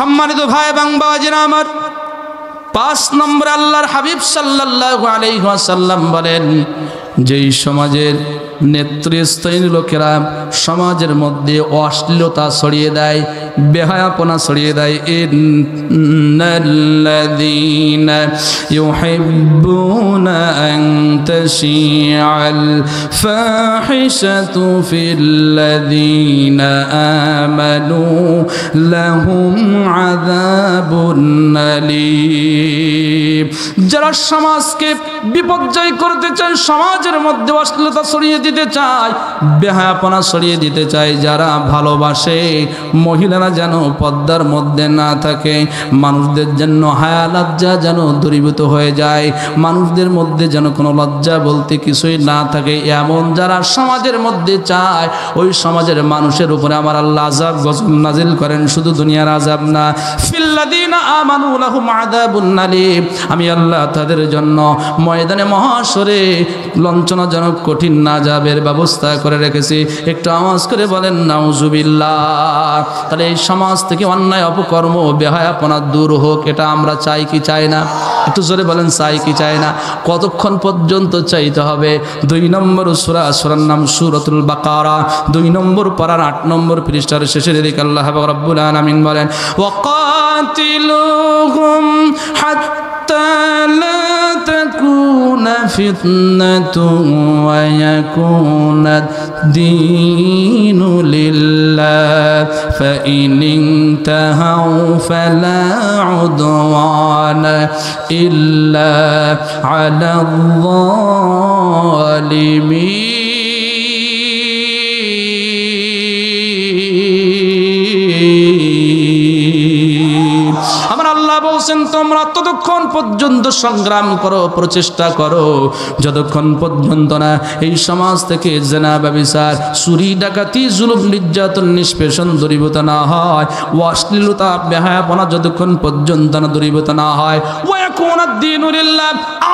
সম্মানিত ভাই এবং বাবাজিরা আমার, 5 নম্বর আল্লাহর হাবিব সাল্লাল্লাহু আলাইহি ওয়াসাল্লাম বলেন, যেই সমাজের নেতৃস্থানীয় লোকেরা সমাজের মধ্যে অশ্লীলতা ছড়িয়ে দেয়, বেহায়াপনা ছড়িয়ে দেয়, ইন্নাল্লাযীনা ইউহিব্বুনা আন তাশিআল ফাহিশাতু ফিল্লাযীনা আমানু লাহুম আযাবুন আলীম। যারা সমাজকে বিপর্যয় করতে চায়, সমাজের মধ্যে অশ্লীলতা ছড়িয়ে দিতে চায়, বেহায়াপনা ছড়িয়ে দিতে চায়, যারা ভালোবাসে মহিলারা যেন পর্দার মধ্যে না থাকে, মানুষদের জন্য হায়া লজ্জা যেন দূরীভূত হয়ে যায়, মানুষদের মধ্যে যেন কোনো লজ্জা বলতে কিছুই না থাকে, এমন যারা সমাজের মধ্যে চায়, ওই সমাজের মানুষের উপরে আমার আল্লাহ আযাব গজব নাজিল করেন। শুধু দুনিয়ার আযাব না, ফিল্লাযীনা আমানু লাহুম আযাবুন আলীম, আমি আল্লাহ তাদের জন্য ময়দানে মহাশরে লঞ্চনাজনক কঠিন আযাবের ব্যবস্থা করে রেখেছি। একটু আওয়াজ করে বলেন নাউজুবিল্লাহ। তাহলে এই সমাজ থেকে অন্যায় অপকর্ম বেহায়াপনা দূর হোক, এটা আমরা চাই কি চাই না? একটু জোরে বলেন, চাই কি চাই না? কতক্ষণ পর্যন্ত চাইতে হবে? 2 নম্বর সূরার নাম সূরাতুল বাকারা, 2 নম্বর পারার 8 নম্বর পৃষ্ঠার শেষের দিকে আল্লাহ রাব্বুল আলামিন বলেন, ওয়াকাতিলুহুম হাত্তা লা তাকুনা ফিতনাতুন ওয়া ইয়াকুনা দীনু লিল্লাহ ফাইন ইনতাহাউ ফালা উদওয়ানা ইল্লা আলাল যালিমিন। আমার আল্লাহ বলছেন, তোমরা ততক্ষণ পর্যন্ত সংগ্রাম করো, প্রচেষ্টা করো, যতক্ষণ পর্যন্ত না এই সমাজ থেকে জেনা, ব্যভিচার, চুরি, ডাকাতি, জুলুম, নির্যাতন, নিষ্পেষণ দূরীভূত না হয়, অশ্লীলতা, বেহায়াপনা যতক্ষণ পর্যন্ত না দূরীভূত না হয়, ওয়া ইয়াকুনা দীনু লিল্লাহ,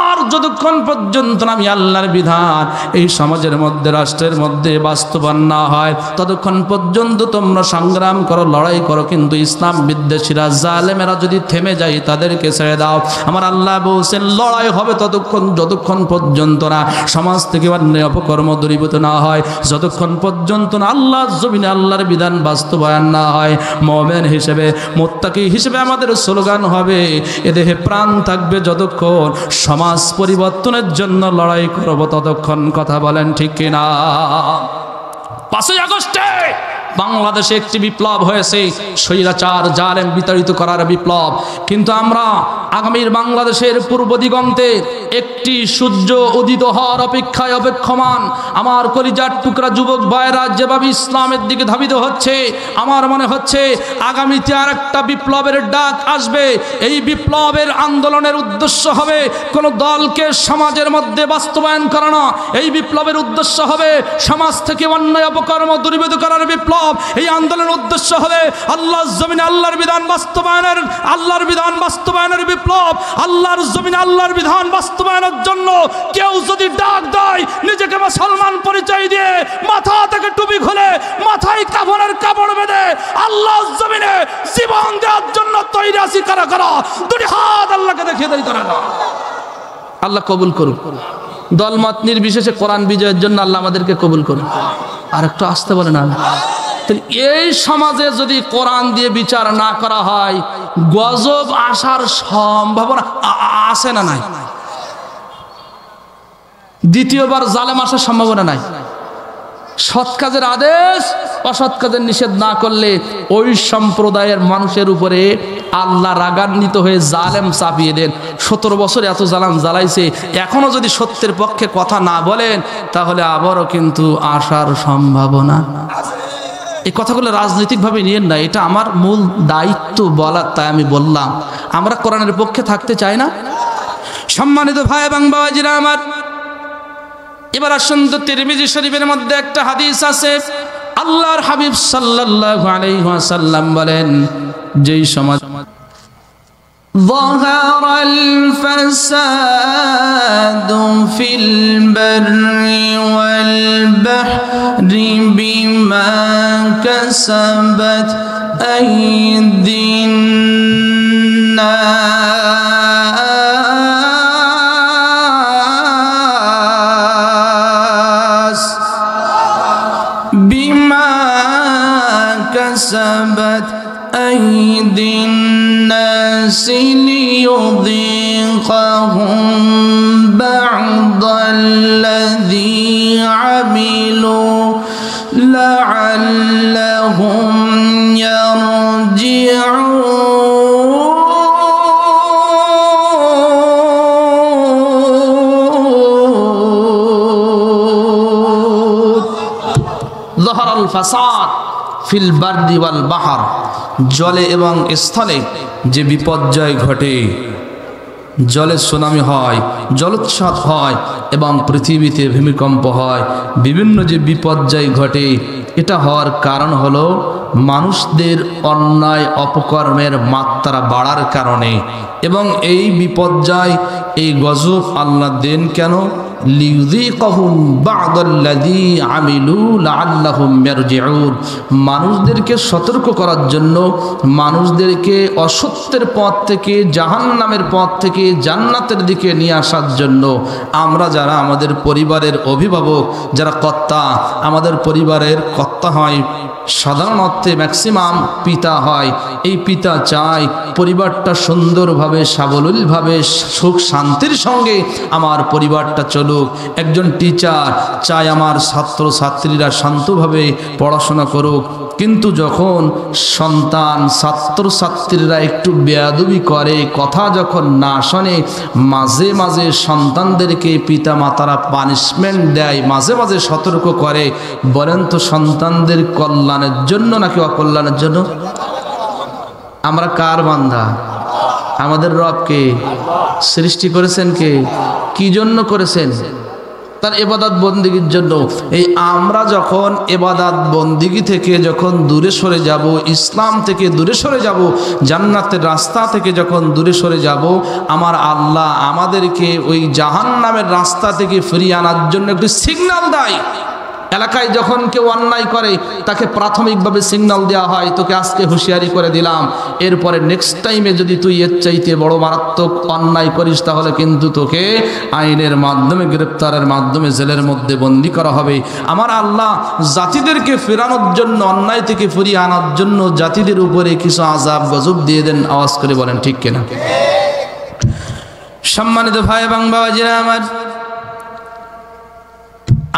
আর যতক্ষণ পর্যন্ত আমি আল্লাহর বিধান এই সমাজের মধ্যে, রাষ্ট্রের মধ্যে বাস্তবায়ন না হয়, ততক্ষণ পর্যন্ত তোমরা সংগ্রাম করো, লড়াই করো। কিন্তু ইসলাম বিদ্বেষীরা, জালেমেরা যদি থেমে যায়, তাদেরকে ছেড়ে দাও। আমার আল্লাহ বলছেন, লড়াই হবে ততক্ষণ যতক্ষণ পর্যন্ত না সমাজ থেকে অন্যায় অপকর্ম দূরীভূত না হয়, যতক্ষণ পর্যন্ত না আল্লাহর জমিনে আল্লাহর বিধান বাস্তবায়ন না হয়। মুমিন হিসেবে, মুত্তাকি হিসেবে আমাদের স্লোগান হবে, এ দেহে প্রাণ থাকবে যতক্ষণ সমাজ পরিবর্তনের জন্য লড়াই করব ততক্ষণ। কথা বলেন ঠিক কিনা? 5ই আগস্টে বাংলাদেশে একটি বিপ্লব হয়েছে, স্বৈরাচার জালেম বিতাড়িত করার বিপ্লব। কিন্তু আমরা আগামীর বাংলাদেশের পূর্ব দিগন্তে একটি সূর্য উদিত হওয়ার অপেক্ষায় অপেক্ষমান। আমার কলিজার টুকরা যুবক ভাইয়েরা যেভাবে ইসলামের দিকে ধাবিত হচ্ছে, আমার মনে হচ্ছে আগামীতে আর একটা বিপ্লবের ডাক আসবে। এই বিপ্লবের আন্দোলনের উদ্দেশ্য হবে কোনো দলকে সমাজের মধ্যে বাস্তবায়ন করা না। এই বিপ্লবের উদ্দেশ্য হবে সমাজ থেকে অন্যায় অপকর্ম দূরীভূত করার বিপ্লব। এই আন্দোলনের উদ্দেশ্য হবে আল্লাহর জমিনে আল্লাহর বিধান বাস্তবায়নের বিপ্লব। আল্লাহর জমিনে আল্লাহর বিধান বাস্তবায়নের জন্য কেউ যদি ডাক দেয়, নিজেকে মুসলমান পরিচয় দিয়ে মাথা থেকে টুপি খুলে মাথায় কাফনের কাপড় বেঁধে আল্লাহর জমিনে জীবন দেওয়ার জন্য তৈরি আছি কারা কারা? 2 হাত আল্লাহকে দেখিয়ে দেয় কারা কারা? আল্লাহ কবুল করুন। দলমত নির্বিশেষে কোরআন বিজয়ের জন্য আল্লাহ আমাদেরকে কবুল করুন। আর একটু আসতে বলে না। এই সমাজে যদি কোরআন দিয়ে বিচার না করা হয়, গজব আসার সম্ভাবনা আছে না নাই? দ্বিতীয়বার জালেম আসার সম্ভাবনা নাই। সৎ কাজের আদেশ, অসৎ কাজের নিষেধ না করলে ওই সম্প্রদায়ের মানুষের উপরে আল্লাহ রাগান্বিত হয়ে জালেম চাপিয়ে দেন। 17 বছর এত জালাম জ্বালাইছে, এখনো যদি সত্যের পক্ষে কথা না বলেন, তাহলে আবারও কিন্তু আসার সম্ভাবনা। এই কথাগুলো রাজনৈতিকভাবে নিয়েন না, এটা আমার মূল দায়িত্ব বলার, তাই আমি বললাম। আমরা কোরআনের পক্ষে থাকতে চাই না? সম্মানিত ভাই এবং বাবাজিরা আমার, এবার আসুন তো তিরমিজি শরীফের মধ্যে একটা হাদিস আছে। আল্লাহর হাবিব সাল্লাল্লাহু আলাইহি ওয়াসাল্লাম বলেন, যেই সমাজ ظهر الفساد في البر والبحر بما كسبت أيدي أيدي الناس ليذيقهم بعض الذي عملوا لعلهم يرجعون ظهر الفساد ফিল বারদি ওয়াল বাহার, জলে এবং স্থলে যে বিপর্যয় ঘটে, জলে সুনামি হয়, জলোচ্ছ্বাস হয় এবং পৃথিবীতে ভূমিকম্প হয়, বিভিন্ন যে বিপর্যয় ঘটে, এটা হওয়ার কারণ হলো মানুষদের অন্যায় অপকর্মের মাত্রা বাড়ার কারণে। এবং এই বিপর্যয়, এই গজব আল্লাহ দেন কেন? লিযীকাহুম বা'দাল্লাযী আমিলু লাআল্লাহুম ইয়ারজিউন, মানুষদেরকে সতর্ক করার জন্য, মানুষদেরকে অসত্যের পথ থেকে, জাহান্নামের পথ থেকে জান্নাতের দিকে নিয়ে আসার জন্য। আমরা যারা আমাদের পরিবারের অভিভাবক, যারা কর্তা, আমাদের পরিবারের কর্তা হয় সাধারণ অর্থে ম্যাক্সিমাম পিতা হয়। এই পিতা চায় পরিবারটা সুন্দরভাবে, সাবলীলভাবে, সুখ শান্তির সঙ্গে আমার পরিবারটা চলুক। একজন টিচার চায় আমার ছাত্র ছাত্রীরা শান্তভাবে পড়াশোনা করুক। কিন্তু যখন সন্তান, ছাত্র ছাত্রীরা একটু বেয়াদবি করে, কথা যখন না শোনে, মাঝে মাঝে সন্তানদেরকে পিতা মাতারা পানিশমেন্ট দেয়, মাঝে মাঝে সতর্ক করে। বলেন তো সন্তানদের কল্যাণের জন্য নাকি অকল্যাণের জন্য? আমরা কার বান্দা? আমাদের রব কে? সৃষ্টি করেছেন কে? কি জন্য করেছেন? তার ইবাদত বন্দিগির জন্য। এই আমরা যখন ইবাদত বন্দিগি থেকে যখন দূরে সরে যাব, ইসলাম থেকে দূরে সরে যাব, জান্নাতের রাস্তা থেকে যখন দূরে সরে যাব, আমার আল্লাহ আমাদেরকে ওই জাহান্নামের রাস্তা থেকে ফিরিয়ে আনার জন্য একটি সিগন্যাল দেয়। এলাকায় যখন কেউ অন্যায় করে তাকে প্রাথমিকভাবে সিগন্যাল দেওয়া হয়, তোকে আজকে হুঁশিয়ারি করে দিলাম, এরপরে নেক্সট টাইমে যদি তুই এর চাইতে বড় মারাত্মক অন্যায় করিস তাহলে কিন্তু তোকে আইনের মাধ্যমে, গ্রেপ্তারের মাধ্যমে জেলের মধ্যে বন্দী করা হবে। আমার আল্লাহ জাতিদেরকে ফেরানোর জন্য, অন্যায় থেকে ফিরিয়ে আনার জন্য জাতিদের উপরে কিছু আযাব গজব দিয়ে দেন। আওয়াজ করে বলেন ঠিক কিনা? সম্মানিত ভাই এবং বাবাজিরা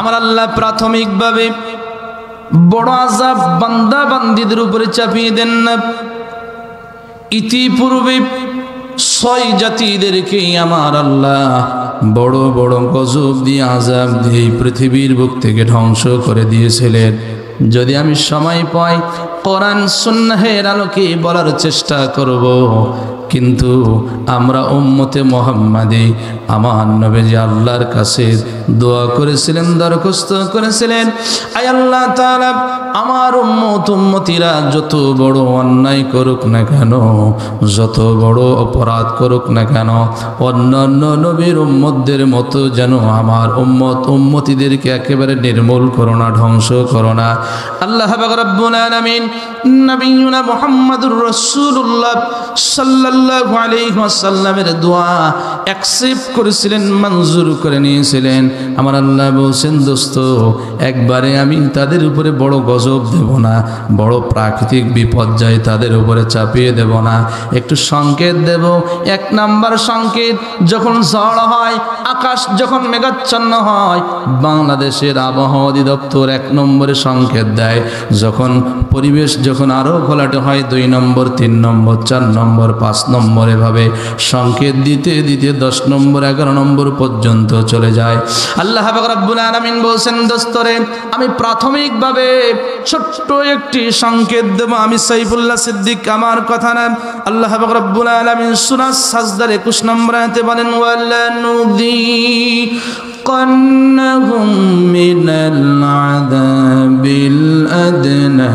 আমার আল্লাহ প্রাথমিকভাবে বড় আযাব বান্দা বান্দীদের উপরে চাপিয়ে দেন না। ইতিপূর্বে 6 জাতিদেরকে আমার আল্লাহ বড় বড় গজব দিয়ে, আযাব দিয়ে পৃথিবীর বুক থেকে ধ্বংস করে দিয়েছিলেন। যদি আমি সময় পাই কোরআন সুন্নাহের আলোকে বলার চেষ্টা করব, কিন্তু আমরা উম্মতে মুহাম্মাদি আমার নবীজি আল্লাহর কাছে দোয়া করেছিলেন, দরখাস্ত করেছিলেন, আয় আল্লাহ তাআলা আমার উম্মতিরা যত বড় অন্যায় করুক না কেন, যত বড় অপরাধ করুক না কেন, অন্যান্য নবীর উম্মতদের মতো যেন আমার উম্মতিদেরকে একেবারে নির্মূল করো না, ধ্বংস করো না। আল্লাহ রাব্বুল আলামিন নবিয়ুনা মুহাম্মদুর রাসূলুল্লাহ সাল্লাল্লাহু আলাইহি ওয়াসাল্লামের দোয়া অ্যাকসেপ্ট করেছিলেন, মঞ্জুর করে নিয়েছিলেন। আমার আল্লাহ বলছেন, দোস্ত একবারে আমি তাদের উপরে বড় গজব দেব না, বড় প্রাকৃতিক বিপর্যয় তাদের উপরে চাপিয়ে দেব না, একটু সংকেত দেব। 1 নাম্বার সংকেত, যখন ঝড় হয়, আকাশ যখন মেঘাচ্ছন্ন হয়, বাংলাদেশের আবহাওয়া অধিদপ্তর 1 নম্বরে সংকেত দেয়। যখন পরিবেশ যখন আরো ঘোলাটে হয়, 2 নম্বর, 3 নম্বর, 4 নম্বর, 5 নম্বর, এভাবে সংকেত দিতে দিতে 10 নম্বর, 11 নম্বর পর্যন্ত চলে যায়। আল্লাহ রাব্বুল আলামিন বলছেন, দোস্তরে আমি প্রাথমিকভাবে ছোট্ট একটি সংকেত দেব। আমি সাইফুল্লাহ সিদ্দিক আমার কথা না, আল্লাহ রাব্বুল আলামিন সূরা সাজদার 21 নম্বর আয়াতে বলেন, وَلَنُذِيقَنَّهُم مِّنَ الْعَذَابِ الْأَدْنَى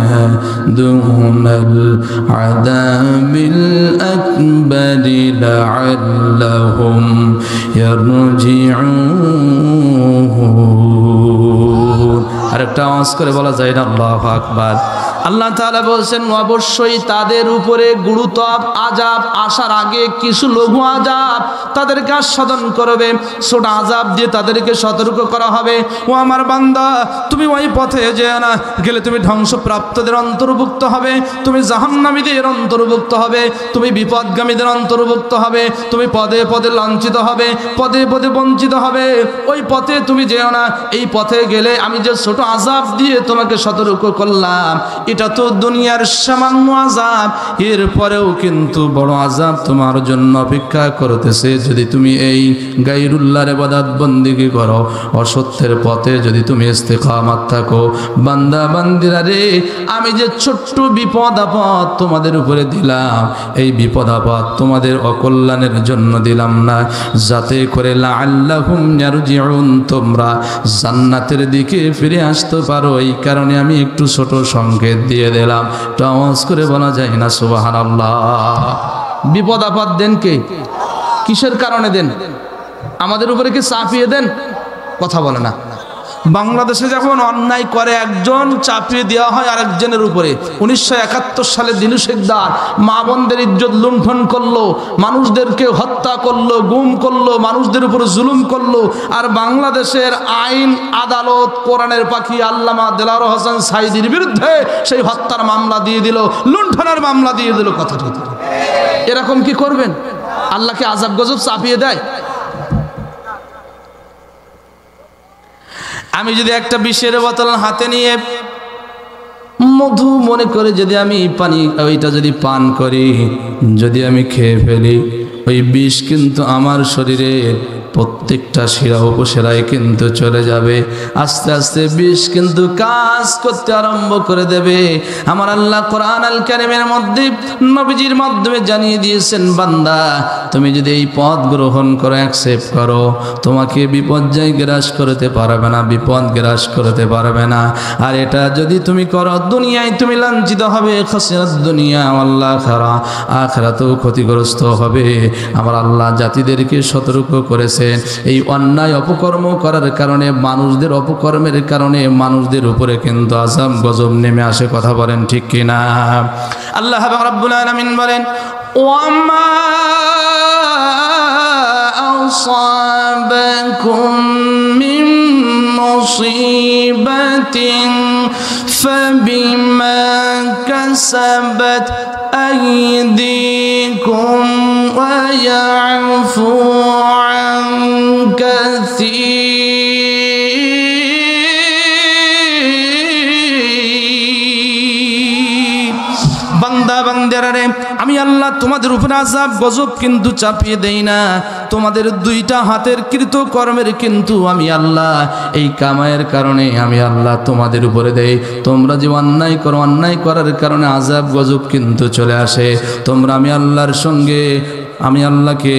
دُونَ الْعَذَابِ الْأَكْبَرِ لَعَلَّهُمْ يَرْجِعُونَ। একটা আওয়াজ করে বলা যায় না আল্লাহু আকবার। আল্লাহ তাআলা বলছেন অবশ্যই তাদের উপরে গুরুতর আযাব আসার আগে কিছু লঘু আযাব তাদেরকে আস্বাদন করবে, ছোট আযাব দিয়ে তাদেরকে সতর্ক করা হবে। ও আমার বান্দা, তুমি ওই পথে যেও না, গেলে তুমি ধ্বংসপ্রাপ্তদের অন্তর্ভুক্ত হবে, তুমি জাহান্নামীদের অন্তর্ভুক্ত হবে, তুমি বিপদগামীদের অন্তর্ভুক্ত হবে, তুমি পদে পদে লাঞ্ছিত হবে, পদে পদে বঞ্চিত হবে। ওই পথে তুমি যেও না। এই পথে গেলে আমি যে ছোট আযাব দিয়ে তোমাকে সতর্ক করলাম, এটা তো দুনিয়ার সামান্য আযাব, এরপরেও কিন্তু বড় আযাব তোমার জন্য অপেক্ষা করতেছে যদি তুমি এই গায়রুল্লাহর ইবাদত বন্দেগী করো, অসত্যের পথে যদি তুমি ইস্তেকামাত থাকো। বান্দা বান্দিরা রে, আমি যে ছোট্ট বিপদ আপদ তোমাদের উপরে দিলাম, এই বিপদ আপদ তোমাদের অকল্যাণের জন্য দিলাম না, যাতে করে লাআল্লাহুম ইয়ারজিউন, তোমরা জান্নাতের দিকে ফিরে আসতে পারো। এই কারণে আমি একটু ছোট সংকেত দিয়ে দিলাম। তো আওয়াজ করে বলা যায় না সুবহানাল্লাহ। বিপদ আপদ দেন কে? কিসের কারণে দেন? আমাদের উপরে কি চাপিয়ে দেন? কথা বলে না। বাংলাদেশে যখন অন্যায় করে একজন, চাপিয়ে দেওয়া হয় আরেকজনের উপরে। 1971 সালে দিনু শেখদার মা বোনদের ইজ্জত লুণ্ঠন করলো, মানুষদেরকে হত্যা করলো, গুম করলো, মানুষদের উপরে জুলুম করলো। আর বাংলাদেশের আইন আদালত কোরআনের পাখি আল্লামা দেলাওয়ার হোসেন সাঈদীর বিরুদ্ধে সেই হত্যার মামলা দিয়ে দিল, লুণ্ঠনের মামলা দিয়ে দিল। কথা ঠিক। এরকম কি করবেন? আল্লাহকে আযাব গজব চাপিয়ে দেয়। আমি যদি একটা বিষের বোতল হাতে নিয়ে মধু মনে করে যদি আমি পানি ওইটা যদি পান করি, যদি আমি খেয়ে ফেলি, ওই বিষ কিন্তু আমার শরীরে প্রত্যেকটা শিরা উপশিরায় কিন্তু চলে যাবে। আস্তে আস্তে বিষ কিন্তু কাজ করতে আরম্ভ করে দেবে। আমার আল্লাহ কোরআন আল কারীমের মধ্যে নবীজির মাধ্যমে জানিয়ে দিয়েছেন, বান্দা তুমি যদি এই পথ গ্রহণ করো, অ্যাকসেপ্ট করো, তোমাকে বিপর্যয় গ্রাস করতে পারবে না, বিপদ গ্রাস করতে পারবে না। আর এটা যদি তুমি করো, দুনিয়ায় তুমি লাঞ্ছিত হবে, খাসিরাত দুনিয়া ওয়াল আখিরা, আখিরাতেও ক্ষতিগ্রস্ত হবে। আমার আল্লাহ জাতিদেরকে সতর্ক করেছে এই অন্যায় অপকর্ম করার কারণে, মানুষদের অপকর্মের কারণে মানুষদের উপরে কিন্তু আযাব গজব নেমে আসে। কথা বলেন ঠিক কিনা? আল্লাহ রাব্বুল আলামিন বলেন, ওয়ামা আসাবাকুম মিন মুসিবাতিন ফাবিমা কাসাবাত আইদিকুম ওয়া ইয়াফু আন কাসীর। বান্দা বান্দারা রে, আমি আল্লাহ তোমাদের উপরে আযাব গজব কিন্তু চাপিয়ে দেই না। তোমাদের দুইটা হাতের কৃত কর্মের কিন্তু আমি আল্লাহ এই কামায়ের কারণে আমি আল্লাহ তোমাদের উপরে দেই। তোমরা যে অন্যায় করো, অন্যায় করার কারণে আযাব গজব কিন্তু চলে আসে। তোমরা আমি আল্লাহর সঙ্গে, আমি আল্লাহকে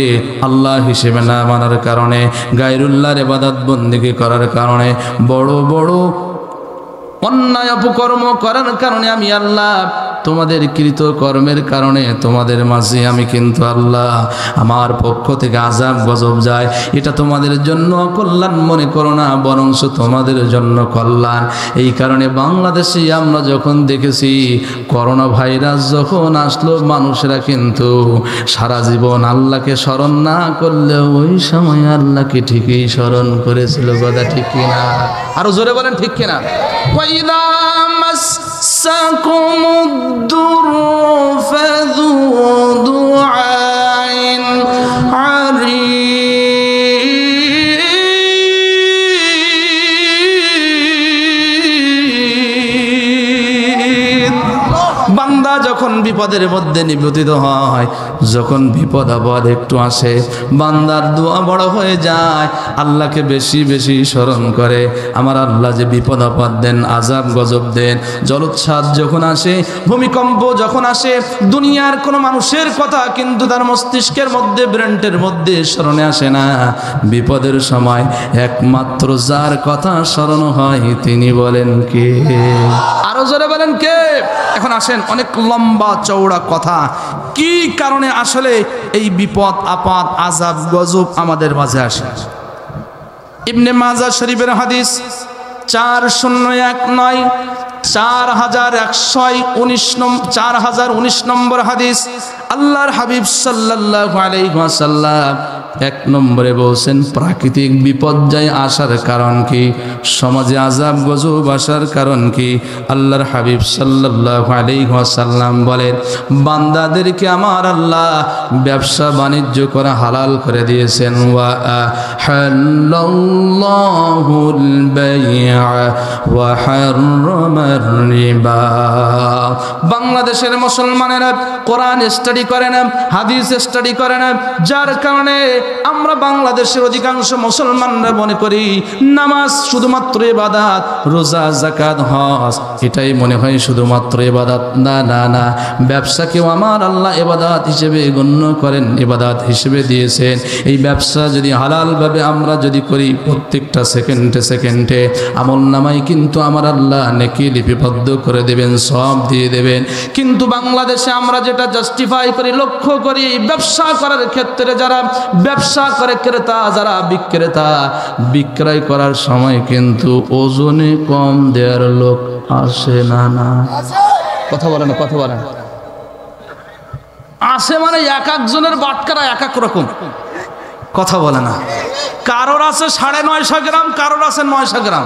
আল্লাহ হিসেবে না মানার কারণে, গায়রুল্লাহর ইবাদত বন্দেগী করার কারণে, বড় বড় অন্যায় অপকর্ম করার কারণে আমি আল্লাহ তোমাদের কৃত কর্মের কারণে তোমাদের মাঝে আমি কিন্তু আল্লাহ আমার পক্ষ থেকে আযাব গজব যায়। এটা তোমাদের জন্য কল্যাণ মনে করো না, বরং তোমাদের জন্য কল্যাণ। এই কারণে বাংলাদেশে আমরা যখন দেখেছি করোনা ভাইরাস যখন আসলো, মানুষেরা কিন্তু সারা জীবন আল্লাহকে স্মরণ না করলে ওই সময় আল্লাহকে ঠিকই স্মরণ করেছিল। কথা ঠিক কিনা? আরো জোরে বলেন ঠিক কিনা? ওয়াইদা মাসসাকুমুদ-দুরু ফাযু দুআইন আরিদ। বান্দা যখন বিপদের মধ্যে নিপতিত হয়, যখন বিপদ আপদ একটু আসে, বান্দার দোয়া বড় হয়ে যায়, আল্লাহকে বেশি বেশি স্মরণ করে। আমার আল্লাহ যে বিপদ আপদ দেন, আযাব গজব দেন, জলোচ্ছ্বাস যখন আসে, ভূমিকম্প যখন আসে, দুনিয়ার কোনো মানুষের কথা কিন্তু তার মস্তিষ্কের মধ্যে, ব্রেন্টের মধ্যে স্মরণে আসে না। বিপদের সময় একমাত্র যার কথা স্মরণ হয় তিনি বলেন কে? আরো জোরে বলেন কে? এখন আসেন, অনেক লম্বা চওড়া কথা, কি কারণে আসলে এই বিপদ আপদ আযাব গজব আমাদের মাঝে আসে। ইবনে মাজাহ শরীফের হাদিস, 4019 4019 নম্বর হাদিস। আল্লাহর হাবিব সাল্লাল্লাহু আলাইহি ওয়াসাল্লাম 1 নম্বরে বলছেন প্রাকৃতিক বিপর্যয় আসার কারণ কি, সমাজে আযাব গজব আসার কারণ কি। আল্লাহর হাবিব সাল্লাল্লাহু আলাইহি ওয়াসাল্লাম বলেন বান্দাদেরকে আমার আল্লাহ ব্যবসা বাণিজ্য করা হালাল করে দিয়েছেন। ওয়া হাল্লাল্লাহুল বাই'a ওয়া হাররামার রিবা। বাংলাদেশের মুসলমানেরা কোরআন স্টাডি করে না, হাদিস স্টাডি করে না, যার কারণে আমরা বাংলাদেশের অধিকাংশ মুসলমানরা মনে করি নামাজ শুধুমাত্র ইবাদত, রোজা যাকাত হজ এটাই মনে হয় শুধুমাত্র ইবাদত। না না না, ব্যবসাকেও আমার আল্লাহ ইবাদত হিসেবে গণ্য করেন, ইবাদত হিসেবে দিয়েছেন। এই ব্যবসা যদি হালালভাবে আমরা যদি করি প্রত্যেকটা সেকেন্ডে সেকেন্ডে আমলনামায় কিন্তু আমার আল্লাহ নেকি লিপিবদ্ধ করে দেবেন, সব দিয়ে দেবেন। কিন্তু বাংলাদেশে আমরা যেটা জাস্টিফাই করি, লক্ষ্য করি ব্যবসা করার ক্ষেত্রে যারা ব্যবসা করে ক্রেতা, যারা বিক্রেতা, বিক্রয় করার সময় কিন্তু ওজনে কম দেওয়ার লোক আসে না। না কথা বলে না, কথা বলে না, আসে মানে এক একজনের বাটকারা এক এক রকম, কথা বলে না। কারোর আছে 950 গ্রাম, কারোর আছে 900 গ্রাম।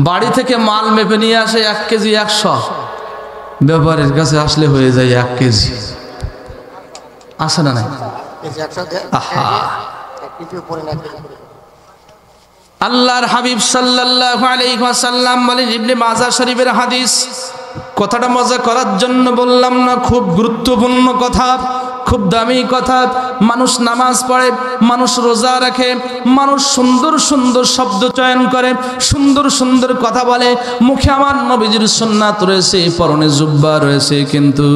বাড়ি থেকে মাল মেপে নিয়ে আসে 1 কেজি 100, ব্যাপারের কাছে আসলে হয়ে যায় 1 কেজি। আসে না নাই? আল্লাহর হাবিব সাল্লাল্লাহু আলাইহি ওয়াসাল্লাম বলেন, ইবনে মাজাহ শরীফের হাদিস, কথাটা মজা করার জন্য বললাম না, খুব গুরুত্বপূর্ণ কথা, খুব দামি কথা। মানুষ নামাজ পড়ে, মানুষ রোজা রাখে, মানুষ সুন্দর সুন্দর শব্দ চয়ন করে, সুন্দর সুন্দর কথা বলে, মুখে আমার নবীজির সুন্নাত রয়েছে, পরনে জুব্বা রয়েছে, কিন্তু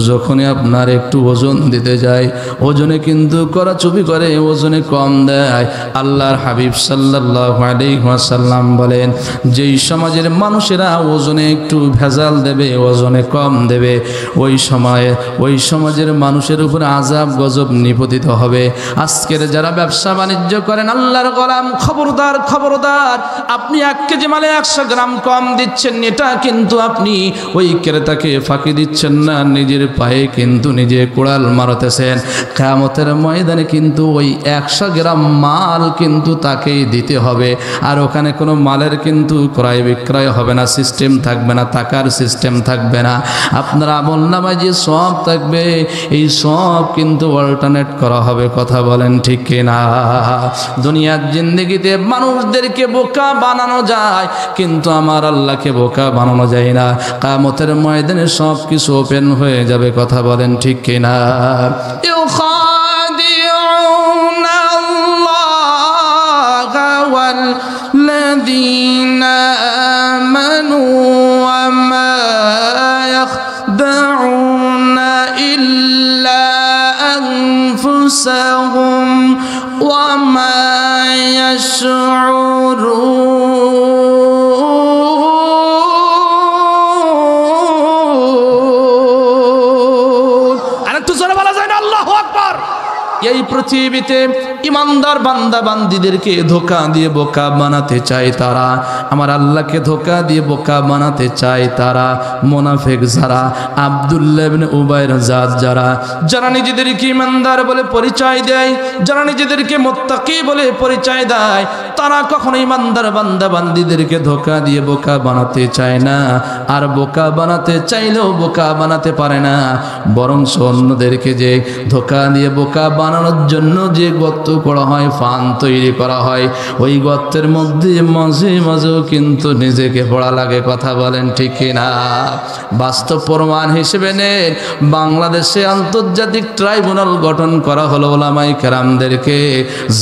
যখনই আপনার একটু ওজন দিতে যায় ওজনে কিন্তু করাচুপি করে, ওজনে কম দেয়। আল্লাহর হাবিব সাল্লাল্লাহু আলাইহি ওয়াসাল্লাম বলেন যেই সমাজের মানুষেরা ওজনে একটু ভেজাল দেবে, ওজনে কম দেবে, ওই সময়ে ওই সমাজের মানুষের উপর আযাব গজব নিপতিত হবে। আজকের যারা ব্যবসা বাণিজ্য করেন আল্লাহর গোলাম, খবরদার খবরদার, আপনি 1 কেজি মালে 100 গ্রাম কম দিচ্ছেন, এটা কিন্তু আপনি ওই ক্রেতাকে ফাঁকি দিচ্ছেন না, নিজের পায়ে কিন্তু নিজে কোড়াল মারতেছেন। কিয়ামতের ময়দানে কিন্তু ওই 100 গ্রাম মাল কিন্তু তাকেই দিতে হবে, আর ওখানে কোনো মালের কিন্তু ক্রয় বিক্রয় হবে না, সিস্টেম থাকবে না, টাকার সিস্টেম থাকবে না। আপনার আমলনামায় যে সওয়াব থাকবে এই সব কিন্তু অল্টারনেট করা হবে, কথা বলেন ঠিক কিনা? দুনিয়ার জিন্দেগিতে মানুষদেরকে বোকা বানানো যায়, কিন্তু আমার আল্লাহকে বোকা বানানো যায় না। কিয়ামতের ময়দানে সব কিছু ওপেন হয়ে যাবে, কথা বলেন ঠিক কিনা? ইউখাদিউনা আল্লাহা ওয়াল্লাযীনা আমানু ওয়া মা ইয়াখদাউনা ইল্লা আনফুসাহুম ওয়া মা ইয়াশউরুন। আরেকটু জোরে বলা যায় না আল্লাহু আকবার? এই পৃথিবীতে ইমানদার বান্দা বান্দিদেরকে ধোঁকা দিয়ে বোকা বানাতে চায় তারা, আমার আল্লাহকে ধোঁকা দিয়ে বোকা বানাতে চায় তারা। মুনাফিক যারা, আব্দুল্লাহ ইবনে উবাইর জাত যারা, যারা নিজেদেরকে ইমানদার বলে পরিচয় দেয়, যারা নিজেদেরকে মুত্তাকি বলে পরিচয় দেয়, তারা কখনো ইমানদার বান্দা বান্দিদেরকে ধোঁকা দিয়ে বোকা বানাতে চায় না। আর বোকা বানাতে চাইলেও বোকা বানাতে পারে না, বরং অন্যদেরকে যে ধোঁকা দিয়ে বোকা বানানোর জন্য যে গর্ত করা হয়, ফান তৈরি করা হয়, ওই গর্তের মধ্যে মাঝে মাঝেও কিন্তু নিজেকে পড়া লাগে, কথা বলেন ঠিক কিনা? বাস্তব প্রমাণ হিসেবে নেন, বাংলাদেশে আন্তর্জাতিক ট্রাইব্যুনাল গঠন করা হলো ওলামায়ে কেরামদেরকে